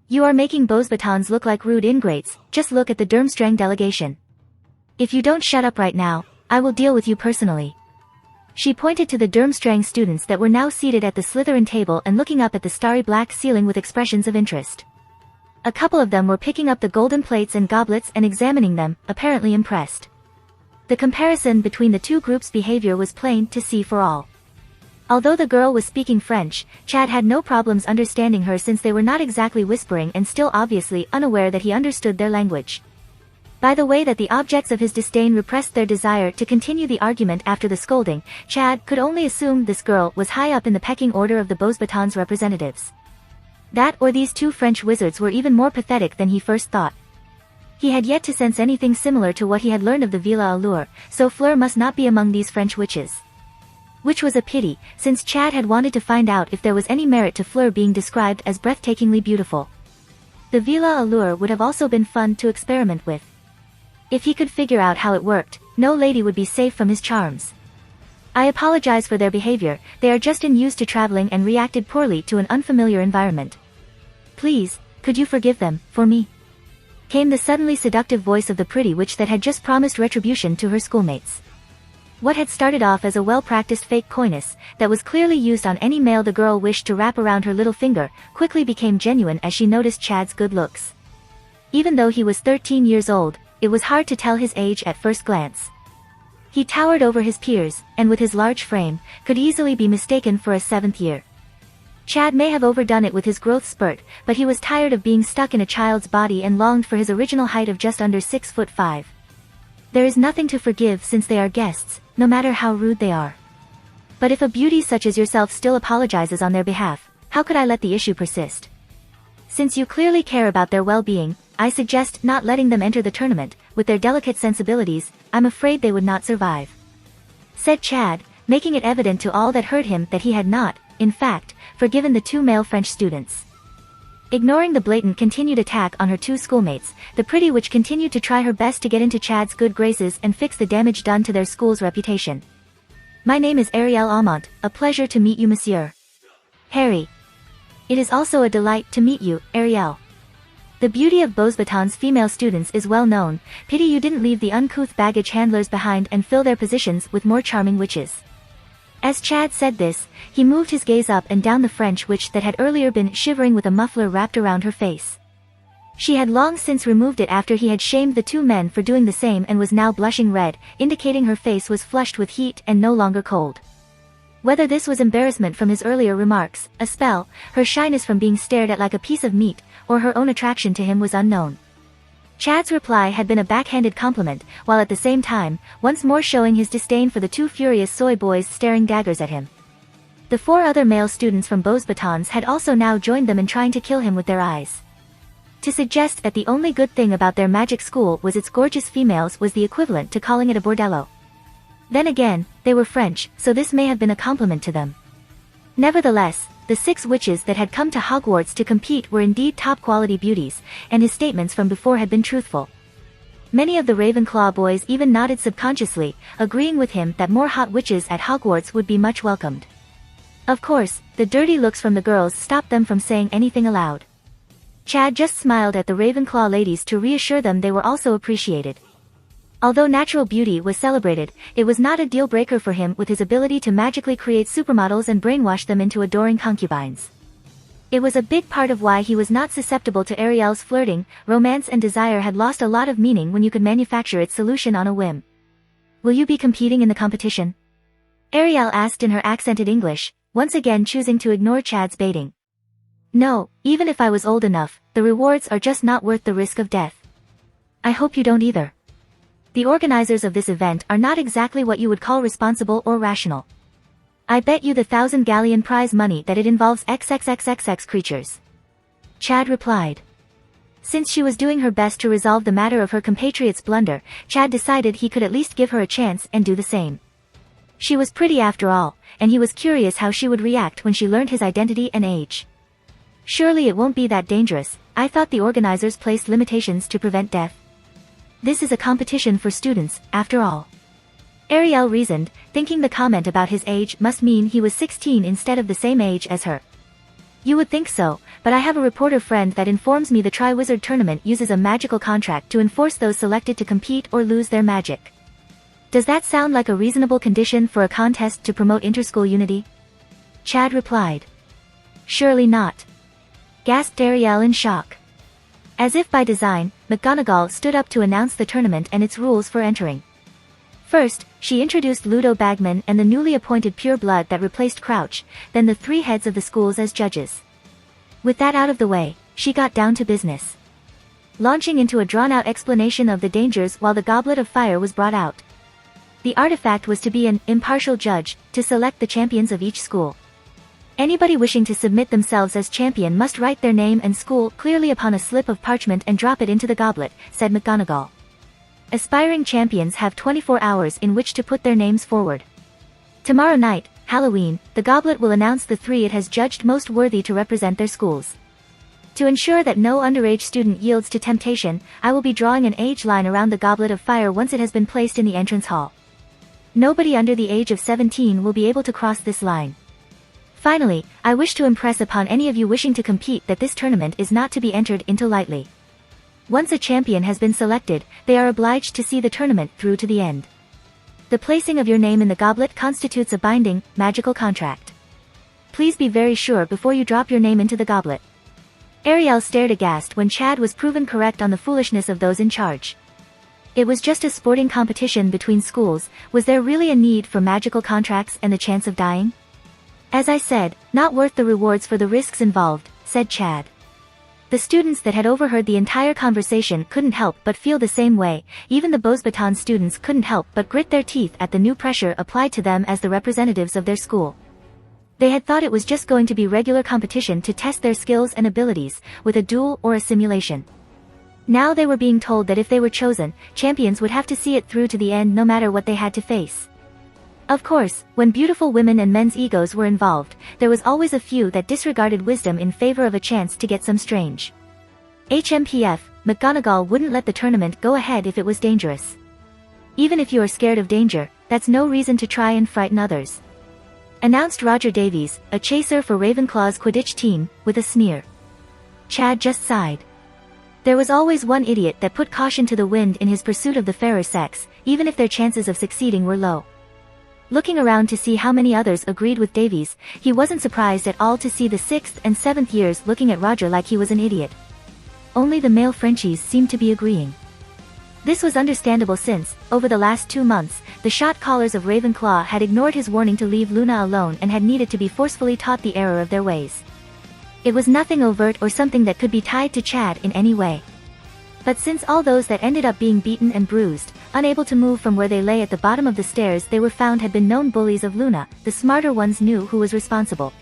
You are making Beauxbatons look like rude ingrates, just look at the Durmstrang delegation. If you don't shut up right now, I will deal with you personally." She pointed to the Durmstrang students that were now seated at the Slytherin table and looking up at the starry black ceiling with expressions of interest. A couple of them were picking up the golden plates and goblets and examining them, apparently impressed. The comparison between the 2 groups' behavior was plain to see for all. Although the girl was speaking French, Chad had no problems understanding her since they were not exactly whispering and still obviously unaware that he understood their language. By the way that the objects of his disdain repressed their desire to continue the argument after the scolding, Chad could only assume this girl was high up in the pecking order of the Beauxbatons representatives. That or these two French wizards were even more pathetic than he first thought. He had yet to sense anything similar to what he had learned of the Villa Allure, so Fleur must not be among these French witches. Which was a pity, since Chad had wanted to find out if there was any merit to Fleur being described as breathtakingly beautiful. The Villa Allure would have also been fun to experiment with. If he could figure out how it worked, no lady would be safe from his charms. I apologize for their behavior, they are just unused to traveling and reacted poorly to an unfamiliar environment. Please, could you forgive them, for me? Came the suddenly seductive voice of the pretty witch that had just promised retribution to her schoolmates. What had started off as a well-practiced fake coyness, that was clearly used on any male the girl wished to wrap around her little finger, quickly became genuine as she noticed Chad's good looks. Even though he was 13 years old, it was hard to tell his age at first glance. He towered over his peers, and with his large frame, could easily be mistaken for a seventh year. Chad may have overdone it with his growth spurt, but he was tired of being stuck in a child's body and longed for his original height of just under 6'5". There is nothing to forgive since they are guests, no matter how rude they are. But if a beauty such as yourself still apologizes on their behalf, how could I let the issue persist? Since you clearly care about their well-being, I suggest not letting them enter the tournament. With their delicate sensibilities, I'm afraid they would not survive," said Chad, making it evident to all that heard him that he had not, in fact, forgiven the two male French students. Ignoring the blatant continued attack on her two schoolmates, the pretty witch continued to try her best to get into Chad's good graces and fix the damage done to their school's reputation. "My name is Ariel Aumont, a pleasure to meet you, monsieur. Harry. It is also a delight to meet you, Ariel. The beauty of Beauxbatons female students is well known, pity you didn't leave the uncouth baggage handlers behind and fill their positions with more charming witches." As Chad said this, he moved his gaze up and down the French witch that had earlier been shivering with a muffler wrapped around her face. She had long since removed it after he had shamed the two men for doing the same and was now blushing red, indicating her face was flushed with heat and no longer cold. Whether this was embarrassment from his earlier remarks, a spell, her shyness from being stared at like a piece of meat, or her own attraction to him was unknown. Chad's reply had been a backhanded compliment, while at the same time, once more showing his disdain for the two furious soy boys staring daggers at him. The four other male students from Beauxbatons had also now joined them in trying to kill him with their eyes. To suggest that the only good thing about their magic school was its gorgeous females was the equivalent to calling it a bordello. Then again, they were French, so this may have been a compliment to them. Nevertheless, the 6 witches that had come to Hogwarts to compete were indeed top-quality beauties, and his statements from before had been truthful. Many of the Ravenclaw boys even nodded subconsciously, agreeing with him that more hot witches at Hogwarts would be much welcomed. Of course, the dirty looks from the girls stopped them from saying anything aloud. Chad just smiled at the Ravenclaw ladies to reassure them they were also appreciated. Although natural beauty was celebrated, it was not a deal-breaker for him with his ability to magically create supermodels and brainwash them into adoring concubines. It was a big part of why he was not susceptible to Ariel's flirting. Romance and desire had lost a lot of meaning when you could manufacture its solution on a whim. "Will you be competing in the competition?" Ariel asked in her accented English, once again choosing to ignore Chad's baiting. "No, even if I was old enough, the rewards are just not worth the risk of death." "I hope you don't either. The organizers of this event are not exactly what you would call responsible or rational. I bet you the 1,000 galleon prize money that it involves XXXXX creatures," Chad replied. Since she was doing her best to resolve the matter of her compatriot's blunder, Chad decided he could at least give her a chance and do the same. She was pretty after all, and he was curious how she would react when she learned his identity and age. "Surely it won't be that dangerous. I thought the organizers placed limitations to prevent death. This is a competition for students, after all," Ariel reasoned, thinking the comment about his age must mean he was 16 instead of the same age as her. "You would think so, but I have a reporter friend that informs me the Triwizard Tournament uses a magical contract to enforce those selected to compete or lose their magic. Does that sound like a reasonable condition for a contest to promote interschool unity?" Chad replied. "Surely not," gasped Ariel in shock. As if by design, McGonagall stood up to announce the tournament and its rules for entering. First, she introduced Ludo Bagman and the newly appointed Pure Blood that replaced Crouch, then the 3 heads of the schools as judges. With that out of the way, she got down to business, launching into a drawn-out explanation of the dangers while the Goblet of Fire was brought out. The artifact was to be an impartial judge, to select the champions of each school. Anybody wishing to submit themselves as champion must write their name and school clearly upon a slip of parchment and drop it into the goblet, said McGonagall. Aspiring champions have 24 hours in which to put their names forward. Tomorrow night, Halloween, the goblet will announce the 3 it has judged most worthy to represent their schools. To ensure that no underage student yields to temptation, I will be drawing an age line around the goblet of fire once it has been placed in the entrance hall. Nobody under the age of 17 will be able to cross this line. Finally, I wish to impress upon any of you wishing to compete that this tournament is not to be entered into lightly. Once a champion has been selected, they are obliged to see the tournament through to the end. The placing of your name in the goblet constitutes a binding, magical contract. Please be very sure before you drop your name into the goblet. Ariel stared aghast when Chad was proven correct on the foolishness of those in charge. It was just a sporting competition between schools. Was there really a need for magical contracts and the chance of dying? As I said, not worth the rewards for the risks involved, said Chad. The students that had overheard the entire conversation couldn't help but feel the same way. Even the Beauxbatons students couldn't help but grit their teeth at the new pressure applied to them as the representatives of their school. They had thought it was just going to be regular competition to test their skills and abilities, with a duel or a simulation. Now they were being told that if they were chosen, champions would have to see it through to the end no matter what they had to face. Of course, when beautiful women and men's egos were involved, there was always a few that disregarded wisdom in favor of a chance to get some strange. HMPF, McGonagall wouldn't let the tournament go ahead if it was dangerous. Even if you are scared of danger, that's no reason to try and frighten others. Announced Roger Davies, a chaser for Ravenclaw's Quidditch team, with a sneer. Chad just sighed. There was always one idiot that put caution to the wind in his pursuit of the fairer sex, even if their chances of succeeding were low. Looking around to see how many others agreed with Davies, he wasn't surprised at all to see the 6th and 7th years looking at Roger like he was an idiot. Only the male Frenchies seemed to be agreeing. This was understandable since, over the last 2 months, the shot callers of Ravenclaw had ignored his warning to leave Luna alone and had needed to be forcefully taught the error of their ways. It was nothing overt or something that could be tied to Chad in any way. But since all those that ended up being beaten and bruised, unable to move from where they lay at the bottom of the stairs they were found had been known bullies of Luna, the smarter ones knew who was responsible.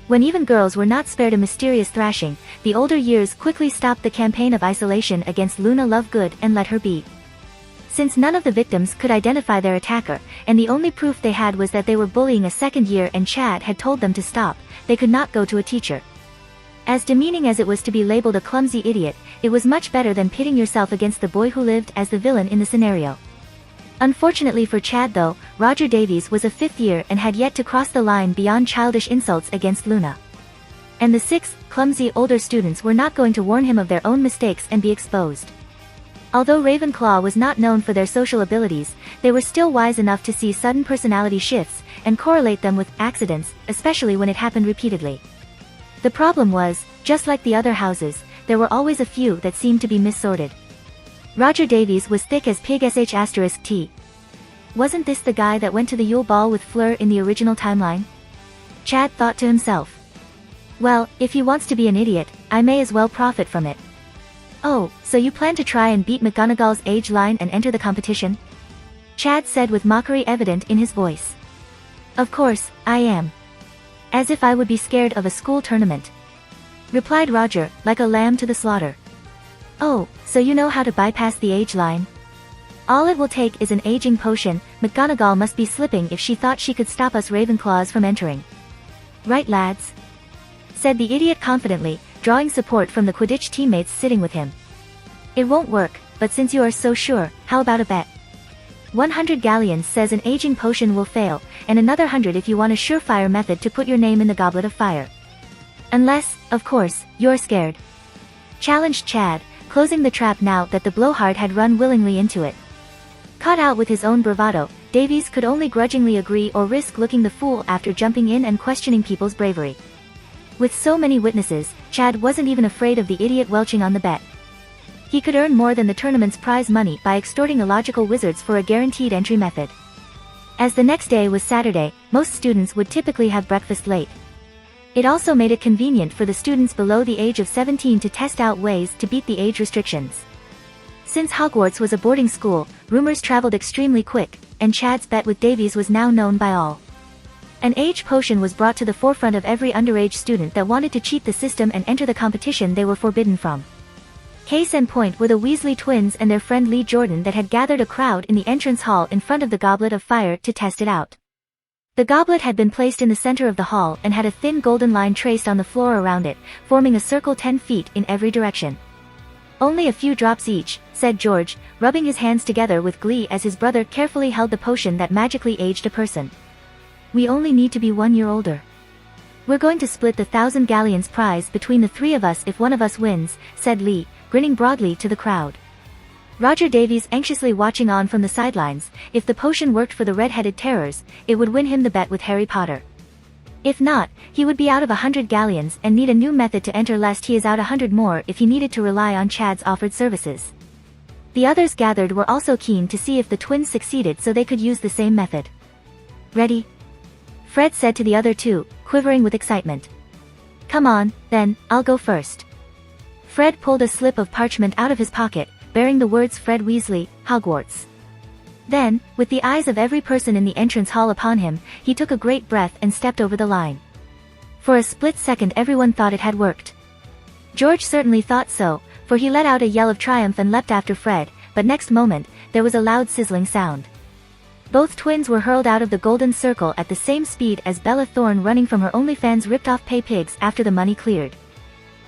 When even girls were not spared a mysterious thrashing, the older years quickly stopped the campaign of isolation against Luna Lovegood and let her be. Since none of the victims could identify their attacker, and the only proof they had was that they were bullying a second year and Chad had told them to stop, they could not go to a teacher. As demeaning as it was to be labeled a clumsy idiot, it was much better than pitting yourself against the boy who lived as the villain in the scenario. Unfortunately for Chad though, Roger Davies was a 5th year and had yet to cross the line beyond childish insults against Luna. And the 6 clumsy older students were not going to warn him of their own mistakes and be exposed. Although Ravenclaw was not known for their social abilities, they were still wise enough to see sudden personality shifts, and correlate them with accidents, especially when it happened repeatedly. The problem was, just like the other houses, there were always a few that seemed to be missorted. Roger Davies was thick as pig *T. Wasn't this the guy that went to the Yule Ball with Fleur in the original timeline? Chad thought to himself. Well, if he wants to be an idiot, I may as well profit from it. Oh, so you plan to try and beat McGonagall's age line and enter the competition? Chad said with mockery evident in his voice. Of course, I am. As if I would be scared of a school tournament. Replied Roger, like a lamb to the slaughter. Oh, so you know how to bypass the age line? All it will take is an aging potion. McGonagall must be slipping if she thought she could stop us Ravenclaws from entering. Right lads? Said the idiot confidently, drawing support from the Quidditch teammates sitting with him. It won't work, but since you are so sure, how about a bet? 100 galleons says an aging potion will fail, and another 100 if you want a surefire method to put your name in the goblet of fire. Unless, of course, you're scared. Challenged Chad, closing the trap now that the blowhard had run willingly into it. Caught out with his own bravado, Davies could only grudgingly agree or risk looking the fool after jumping in and questioning people's bravery. With so many witnesses, Chad wasn't even afraid of the idiot welching on the bet. He could earn more than the tournament's prize money by extorting illogical wizards for a guaranteed entry method. As the next day was Saturday, most students would typically have breakfast late. It also made it convenient for the students below the age of 17 to test out ways to beat the age restrictions. Since Hogwarts was a boarding school, rumors traveled extremely quick, and Chad's bet with Davies was now known by all. An age potion was brought to the forefront of every underage student that wanted to cheat the system and enter the competition they were forbidden from. Case in point were the Weasley twins and their friend Lee Jordan that had gathered a crowd in the entrance hall in front of the Goblet of Fire to test it out. The goblet had been placed in the center of the hall and had a thin golden line traced on the floor around it, forming a circle 10 feet in every direction. "Only a few drops each," said George, rubbing his hands together with glee as his brother carefully held the potion that magically aged a person. "We only need to be 1 year older. We're going to split the 1,000 galleons prize between the 3 of us if one of us wins," said Lee, grinning broadly to the crowd. Roger Davies anxiously watching on from the sidelines. If the potion worked for the red-headed terrors, it would win him the bet with Harry Potter. If not, he would be out of 100 galleons and need a new method to enter lest he is out 100 more if he needed to rely on Chad's offered services. The others gathered were also keen to see if the twins succeeded so they could use the same method. "Ready?" Fred said to the other two, quivering with excitement. "Come on, then, I'll go first." Fred pulled a slip of parchment out of his pocket, bearing the words Fred Weasley, Hogwarts. Then, with the eyes of every person in the entrance hall upon him, he took a great breath and stepped over the line. For a split second everyone thought it had worked. George certainly thought so, for he let out a yell of triumph and leapt after Fred, but next moment, there was a loud sizzling sound. Both twins were hurled out of the golden circle at the same speed as Bella Thorne running from her OnlyFans ripped-off pay pigs after the money cleared.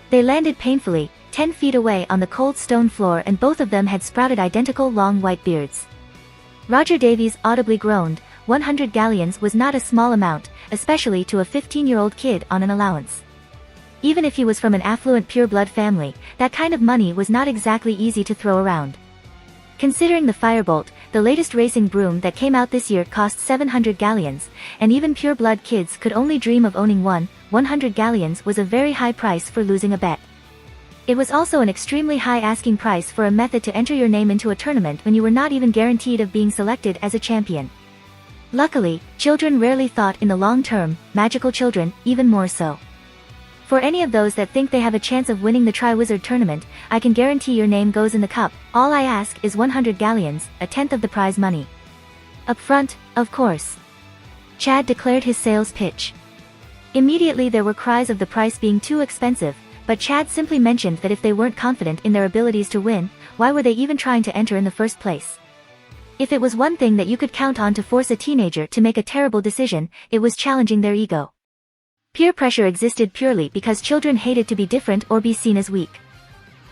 They landed painfully, 10 feet away on the cold stone floor, and both of them had sprouted identical long white beards. Roger Davies audibly groaned. 100 galleons was not a small amount, especially to a 15-year-old kid on an allowance. Even if he was from an affluent pure-blood family, that kind of money was not exactly easy to throw around. Considering the Firebolt, the latest racing broom that came out this year, cost 700 galleons, and even pure-blood kids could only dream of owning one. 100 galleons was a very high price for losing a bet. It was also an extremely high asking price for a method to enter your name into a tournament when you were not even guaranteed of being selected as a champion. Luckily, children rarely thought in the long term, magical children, even more so. For any of those that think they have a chance of winning the Triwizard Tournament, I can guarantee your name goes in the cup. All I ask is 100 galleons, a tenth of the prize money. Up front, of course. Chad declared his sales pitch. Immediately there were cries of the price being too expensive, but Chad simply mentioned that if they weren't confident in their abilities to win, why were they even trying to enter in the first place? If it was one thing that you could count on to force a teenager to make a terrible decision, it was challenging their ego. Peer pressure existed purely because children hated to be different or be seen as weak.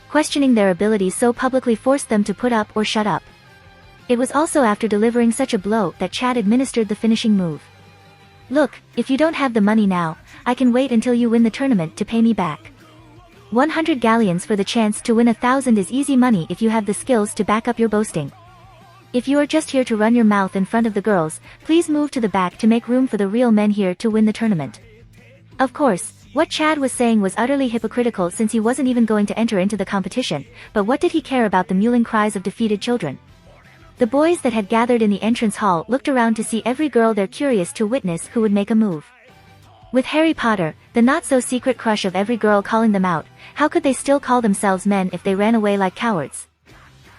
Questioning their abilities so publicly forced them to put up or shut up. It was also after delivering such a blow that Chad administered the finishing move. "Look, if you don't have the money now, I can wait until you win the tournament to pay me back. 100 galleons for the chance to win 1,000 is easy money if you have the skills to back up your boasting. If you are just here to run your mouth in front of the girls, please move to the back to make room for the real men here to win the tournament." Of course, what Chad was saying was utterly hypocritical since he wasn't even going to enter into the competition, but what did he care about the mewling cries of defeated children? The boys that had gathered in the entrance hall looked around to see every girl there, curious to witness who would make a move. With Harry Potter, the not-so-secret crush of every girl calling them out, how could they still call themselves men if they ran away like cowards?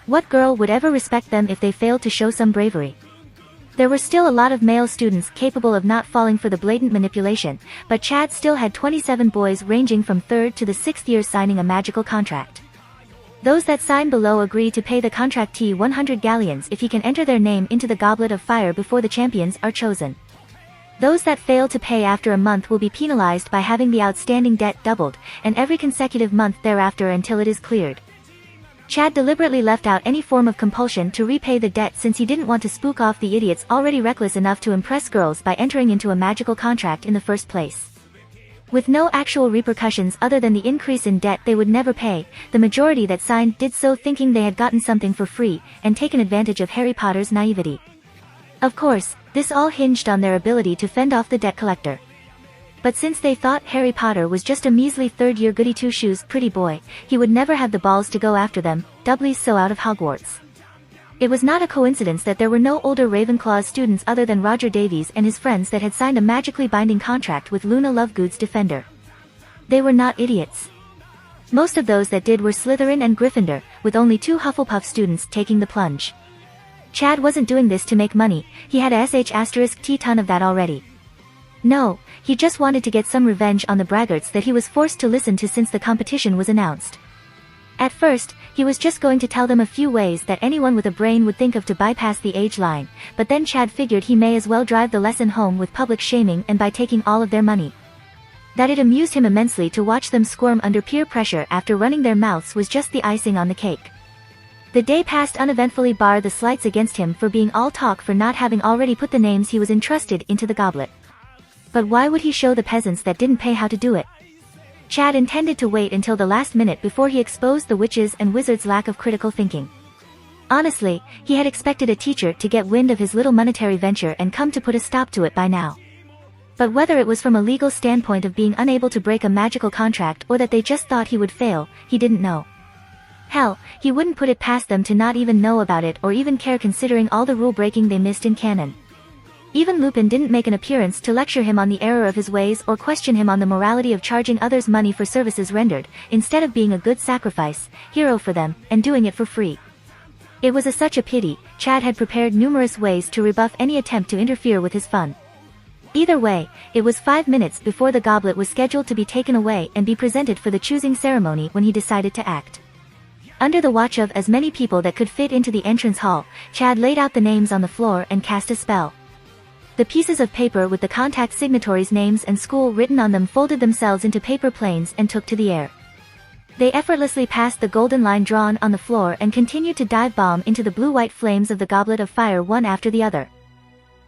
What girl would ever respect them if they failed to show some bravery? There were still a lot of male students capable of not falling for the blatant manipulation, but Chad still had 27 boys ranging from 3rd to the 6th year signing a magical contract. Those that sign below agree to pay the contractee 100 galleons if he can enter their name into the Goblet of Fire before the champions are chosen. Those that fail to pay after a month will be penalized by having the outstanding debt doubled, and every consecutive month thereafter until it is cleared. Chad deliberately left out any form of compulsion to repay the debt since he didn't want to spook off the idiots already reckless enough to impress girls by entering into a magical contract in the first place. With no actual repercussions other than the increase in debt they would never pay, the majority that signed did so thinking they had gotten something for free, and taken advantage of Harry Potter's naivety. Of course, this all hinged on their ability to fend off the debt collector. But since they thought Harry Potter was just a measly third-year goody-two-shoes pretty boy, he would never have the balls to go after them, doubly so out of Hogwarts. It was not a coincidence that there were no older Ravenclaw students other than Roger Davies and his friends that had signed a magically binding contract with Luna Lovegood's Defender. They were not idiots. Most of those that did were Slytherin and Gryffindor, with only 2 Hufflepuff students taking the plunge. Chad wasn't doing this to make money, he had a sh*t ton of that already. No, he just wanted to get some revenge on the braggarts that he was forced to listen to since the competition was announced. At first, he was just going to tell them a few ways that anyone with a brain would think of to bypass the age line, but then Chad figured he may as well drive the lesson home with public shaming and by taking all of their money. That it amused him immensely to watch them squirm under peer pressure after running their mouths was just the icing on the cake. The day passed uneventfully bar the slights against him for being all talk for not having already put the names he was entrusted into the goblet. But why would he show the peasants that didn't pay how to do it? Chad intended to wait until the last minute before he exposed the witches' and wizards' lack of critical thinking. Honestly, he had expected a teacher to get wind of his little monetary venture and come to put a stop to it by now. But whether it was from a legal standpoint of being unable to break a magical contract or that they just thought he would fail, he didn't know. Hell, he wouldn't put it past them to not even know about it or even care considering all the rule-breaking they missed in canon. Even Lupin didn't make an appearance to lecture him on the error of his ways or question him on the morality of charging others money for services rendered, instead of being a good sacrifice, hero for them, and doing it for free. It was such a pity. Chad had prepared numerous ways to rebuff any attempt to interfere with his fun. Either way, it was 5 minutes before the goblet was scheduled to be taken away and be presented for the choosing ceremony when he decided to act. Under the watch of as many people that could fit into the entrance hall, Chad laid out the names on the floor and cast a spell. The pieces of paper with the contact signatories' names and school written on them folded themselves into paper planes and took to the air. They effortlessly passed the golden line drawn on the floor and continued to dive bomb into the blue-white flames of the goblet of fire one after the other.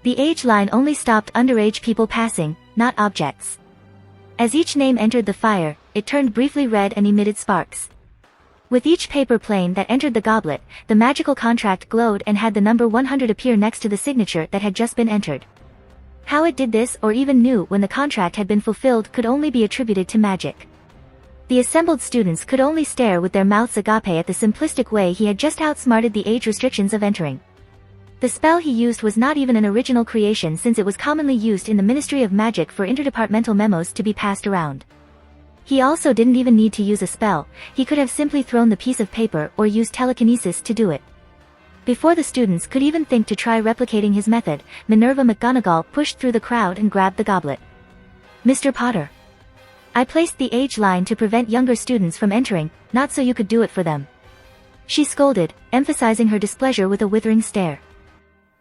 The age line only stopped underage people passing, not objects. As each name entered the fire, it turned briefly red and emitted sparks. With each paper plane that entered the goblet, the magical contract glowed and had the number 100 appear next to the signature that had just been entered. How it did this or even knew when the contract had been fulfilled could only be attributed to magic. The assembled students could only stare with their mouths agape at the simplistic way he had just outsmarted the age restrictions of entering. The spell he used was not even an original creation since it was commonly used in the Ministry of Magic for interdepartmental memos to be passed around. He also didn't even need to use a spell, he could have simply thrown the piece of paper or used telekinesis to do it. Before the students could even think to try replicating his method, Minerva McGonagall pushed through the crowd and grabbed the goblet. "Mr. Potter. I placed the age line to prevent younger students from entering, not so you could do it for them." She scolded, emphasizing her displeasure with a withering stare.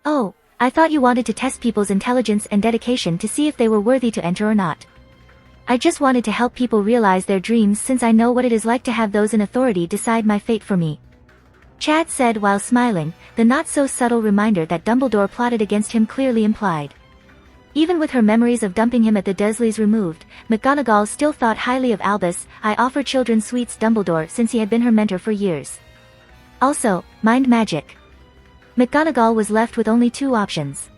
"Oh, I thought you wanted to test people's intelligence and dedication to see if they were worthy to enter or not. I just wanted to help people realize their dreams since I know what it is like to have those in authority decide my fate for me," Chad said while smiling, the not-so-subtle reminder that Dumbledore plotted against him clearly implied. Even with her memories of dumping him at the Dursleys removed, McGonagall still thought highly of Albus. "I offer children sweets Dumbledore since he had been her mentor for years. Also, mind magic." McGonagall was left with only two options.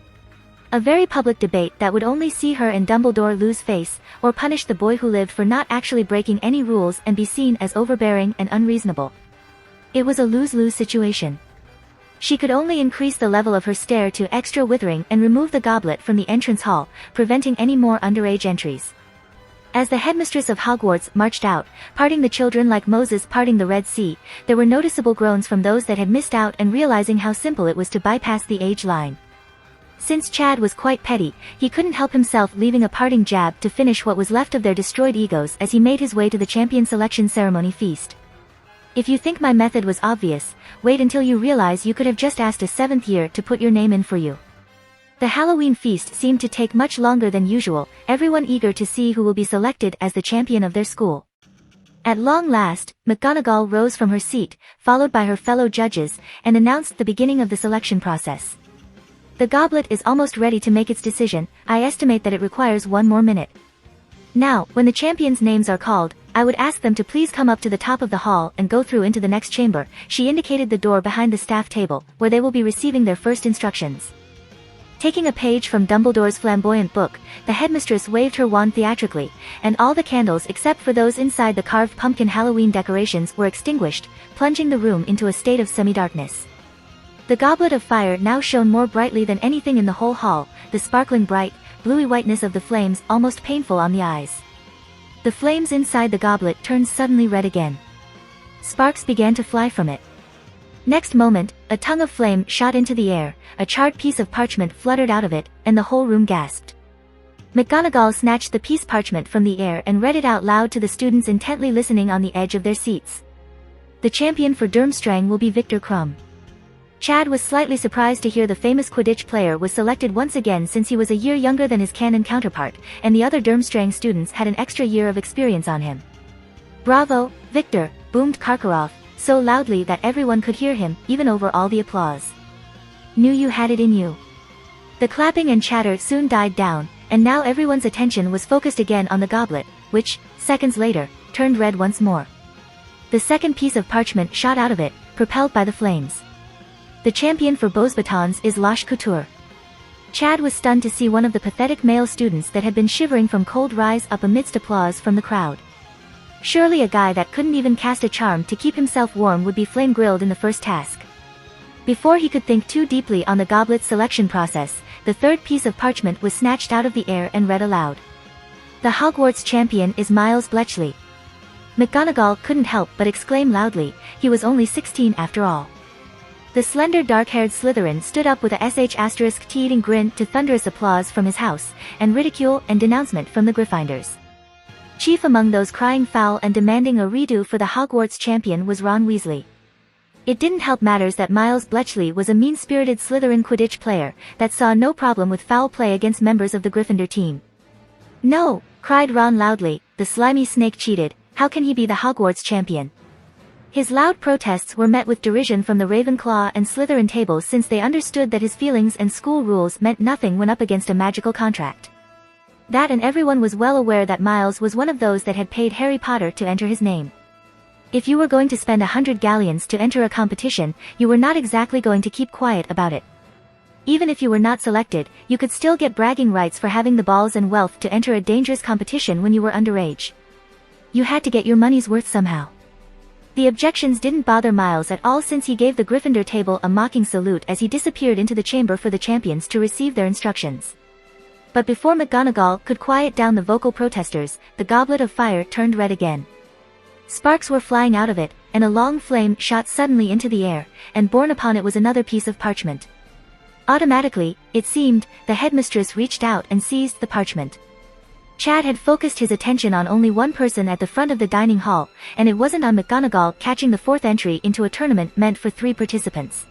A very public debate that would only see her and Dumbledore lose face, or punish the boy who lived for not actually breaking any rules and be seen as overbearing and unreasonable. It was a lose-lose situation. She could only increase the level of her stare to extra withering and remove the goblet from the entrance hall, preventing any more underage entries. As the headmistress of Hogwarts marched out, parting the children like Moses parting the Red Sea, there were noticeable groans from those that had missed out and realizing how simple it was to bypass the age line. Since Chad was quite petty, he couldn't help himself leaving a parting jab to finish what was left of their destroyed egos as he made his way to the champion selection ceremony feast. "If you think my method was obvious, wait until you realize you could have just asked a 7th year to put your name in for you." The Halloween feast seemed to take much longer than usual, everyone eager to see who will be selected as the champion of their school. At long last, McGonagall rose from her seat, followed by her fellow judges, and announced the beginning of the selection process. "The goblet is almost ready to make its decision. I estimate that it requires 1 more minute. Now, when the champions' names are called, I would ask them to please come up to the top of the hall and go through into the next chamber." She indicated the door behind the staff table, where they will be receiving their first instructions. Taking a page from Dumbledore's flamboyant book, the headmistress waved her wand theatrically, and all the candles except for those inside the carved pumpkin Halloween decorations were extinguished, plunging the room into a state of semi-darkness. The goblet of fire now shone more brightly than anything in the whole hall, the sparkling bright, bluey whiteness of the flames almost painful on the eyes. The flames inside the goblet turned suddenly red again. Sparks began to fly from it. Next moment, a tongue of flame shot into the air, a charred piece of parchment fluttered out of it, and the whole room gasped. McGonagall snatched the piece parchment from the air and read it out loud to the students intently listening on the edge of their seats. The champion for Durmstrang will be Victor Krum. Chad was slightly surprised to hear the famous Quidditch player was selected once again since he was a year younger than his canon counterpart, and the other Durmstrang students had an extra year of experience on him. "Bravo, Victor," boomed Karkaroff, so loudly that everyone could hear him, even over all the applause. "Knew you had it in you." The clapping and chatter soon died down, and now everyone's attention was focused again on the goblet, which, seconds later, turned red once more. The second piece of parchment shot out of it, propelled by the flames. The champion for Beauxbatons is Loche Couture. Chad was stunned to see one of the pathetic male students that had been shivering from cold rise up amidst applause from the crowd. Surely a guy that couldn't even cast a charm to keep himself warm would be flame-grilled in the first task. Before he could think too deeply on the goblet's selection process, the third piece of parchment was snatched out of the air and read aloud. "The Hogwarts champion is Miles Bletchley." McGonagall couldn't help but exclaim loudly, he was only 16 after all. The slender dark-haired Slytherin stood up with a **T-eating grin to thunderous applause from his house, and ridicule and denouncement from the Gryffindors. Chief among those crying foul and demanding a redo for the Hogwarts champion was Ron Weasley. It didn't help matters that Miles Bletchley was a mean-spirited Slytherin Quidditch player that saw no problem with foul play against members of the Gryffindor team. "No!" cried Ron loudly, "the slimy snake cheated, how can he be the Hogwarts champion?" His loud protests were met with derision from the Ravenclaw and Slytherin tables since they understood that his feelings and school rules meant nothing when up against a magical contract. That and everyone was well aware that Miles was one of those that had paid Harry Potter to enter his name. If you were going to spend 100 galleons to enter a competition, you were not exactly going to keep quiet about it. Even if you were not selected, you could still get bragging rights for having the balls and wealth to enter a dangerous competition when you were underage. You had to get your money's worth somehow. The objections didn't bother Miles at all since he gave the Gryffindor table a mocking salute as he disappeared into the chamber for the champions to receive their instructions. But before McGonagall could quiet down the vocal protesters, the goblet of fire turned red again. Sparks were flying out of it, and a long flame shot suddenly into the air, and borne upon it was another piece of parchment. Automatically, it seemed, the headmistress reached out and seized the parchment. Chad had focused his attention on only one person at the front of the dining hall, and it wasn't on McGonagall catching the fourth entry into a tournament meant for 3 participants.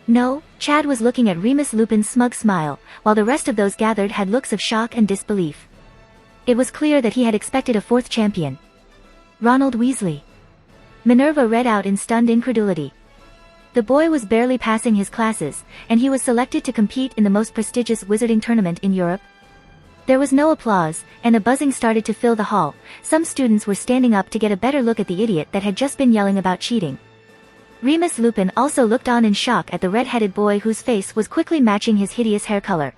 No, Chad was looking at Remus Lupin's smug smile, while the rest of those gathered had looks of shock and disbelief. It was clear that he had expected a 4th champion. Ronald Weasley. Minerva read out in stunned incredulity. The boy was barely passing his classes, and he was selected to compete in the most prestigious wizarding tournament in Europe. There was no applause, and a buzzing started to fill the hall. Some students were standing up to get a better look at the idiot that had just been yelling about cheating. Remus Lupin also looked on in shock at the red-headed boy whose face was quickly matching his hideous hair color.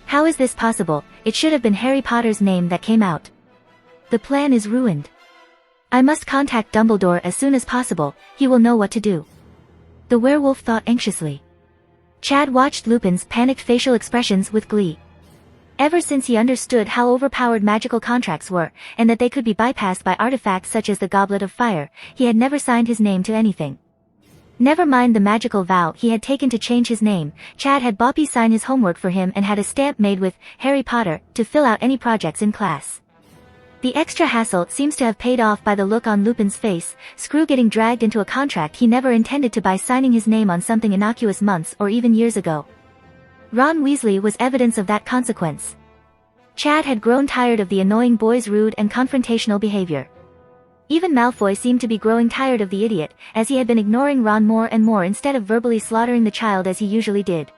How is this possible? It should have been Harry Potter's name that came out. The plan is ruined. I must contact Dumbledore as soon as possible, he will know what to do. The werewolf thought anxiously. Chad watched Lupin's panicked facial expressions with glee. Ever since he understood how overpowered magical contracts were, and that they could be bypassed by artifacts such as the Goblet of Fire, he had never signed his name to anything. Never mind the magical vow he had taken to change his name, Chad had Boppy sign his homework for him and had a stamp made with Harry Potter to fill out any projects in class. The extra hassle seems to have paid off by the look on Lupin's face, Screw getting dragged into a contract he never intended to by signing his name on something innocuous months or even years ago. Ron Weasley was evidence of that consequence. Chad had grown tired of the annoying boy's rude and confrontational behavior. Even Malfoy seemed to be growing tired of the idiot, as he had been ignoring Ron more and more instead of verbally slaughtering the child as he usually did.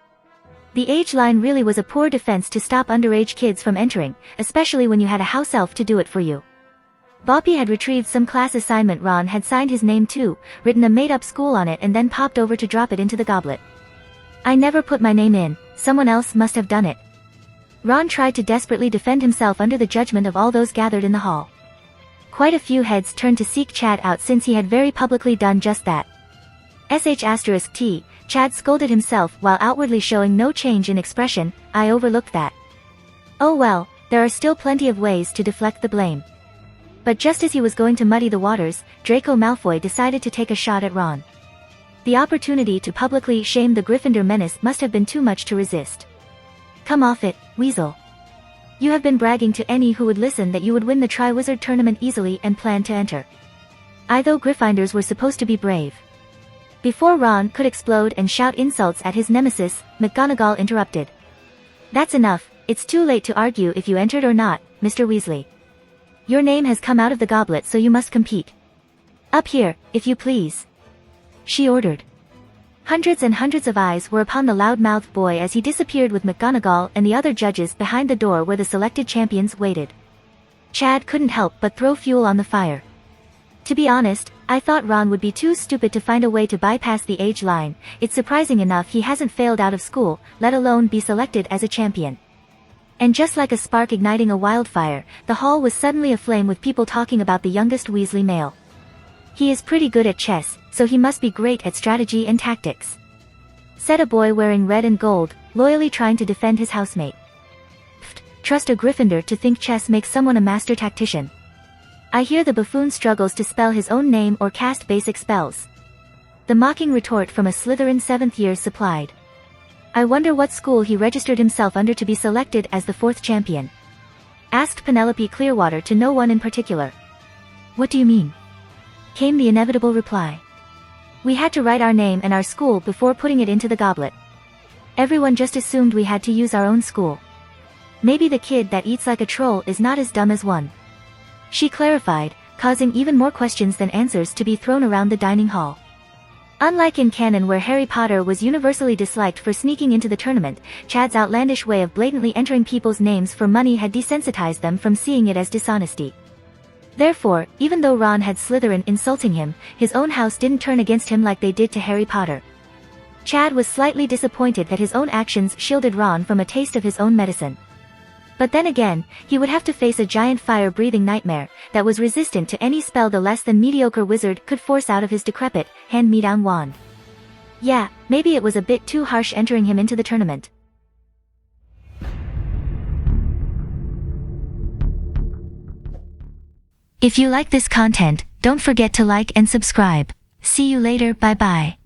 The age line really was a poor defense to stop underage kids from entering, especially when you had a house elf to do it for you. Boppy had retrieved some class assignment Ron had signed his name to, written a made-up school on it and then popped over to drop it into the goblet. I never put my name in, someone else must have done it. Ron tried to desperately defend himself under the judgment of all those gathered in the hall. Quite a few heads turned to seek Chad out since he had very publicly done just that. **T, Chad scolded himself while outwardly showing no change in expression, I overlooked that. Oh well, there are still plenty of ways to deflect the blame. But just as he was going to muddy the waters, Draco Malfoy decided to take a shot at Ron. The opportunity to publicly shame the Gryffindor menace must have been too much to resist. Come off it, Weasel. You have been bragging to any who would listen that you would win the Triwizard Tournament easily and planned to enter. I thought Gryffindors were supposed to be brave. Before Ron could explode and shout insults at his nemesis, McGonagall interrupted. That's enough, it's too late to argue if you entered or not, Mr. Weasley. Your name has come out of the goblet, so you must compete. Up here, if you please. She ordered. Hundreds and hundreds of eyes were upon the loud-mouthed boy as he disappeared with McGonagall and the other judges behind the door where the selected champions waited. Chad couldn't help but throw fuel on the fire. To be honest, I thought Ron would be too stupid to find a way to bypass the age line. It's surprising enough he hasn't failed out of school, let alone be selected as a champion. And just like a spark igniting a wildfire, the hall was suddenly aflame with people talking about the youngest Weasley male. He is pretty good at chess, so he must be great at strategy and tactics. Said a boy wearing red and gold, loyally trying to defend his housemate. Pfft, trust a Gryffindor to think chess makes someone a master tactician. I hear the buffoon struggles to spell his own name or cast basic spells. The mocking retort from a Slytherin 7th year supplied. I wonder what school he registered himself under to be selected as the 4th champion. Asked Penelope Clearwater to no one in particular. What do you mean? Came the inevitable reply. We had to write our name and our school before putting it into the goblet. Everyone just assumed we had to use our own school. Maybe the kid that eats like a troll is not as dumb as one. She clarified, causing even more questions than answers to be thrown around the dining hall. Unlike in canon where Harry Potter was universally disliked for sneaking into the tournament, Chad's outlandish way of blatantly entering people's names for money had desensitized them from seeing it as dishonesty. Therefore, even though Ron had Slytherin insulting him, his own house didn't turn against him like they did to Harry Potter. Chad was slightly disappointed that his own actions shielded Ron from a taste of his own medicine. But then again, he would have to face a giant fire-breathing nightmare that was resistant to any spell the less than mediocre wizard could force out of his decrepit, hand-me-down wand. Yeah, maybe it was a bit too harsh entering him into the tournament. If you like this content, don't forget to like and subscribe. See you later, bye-bye.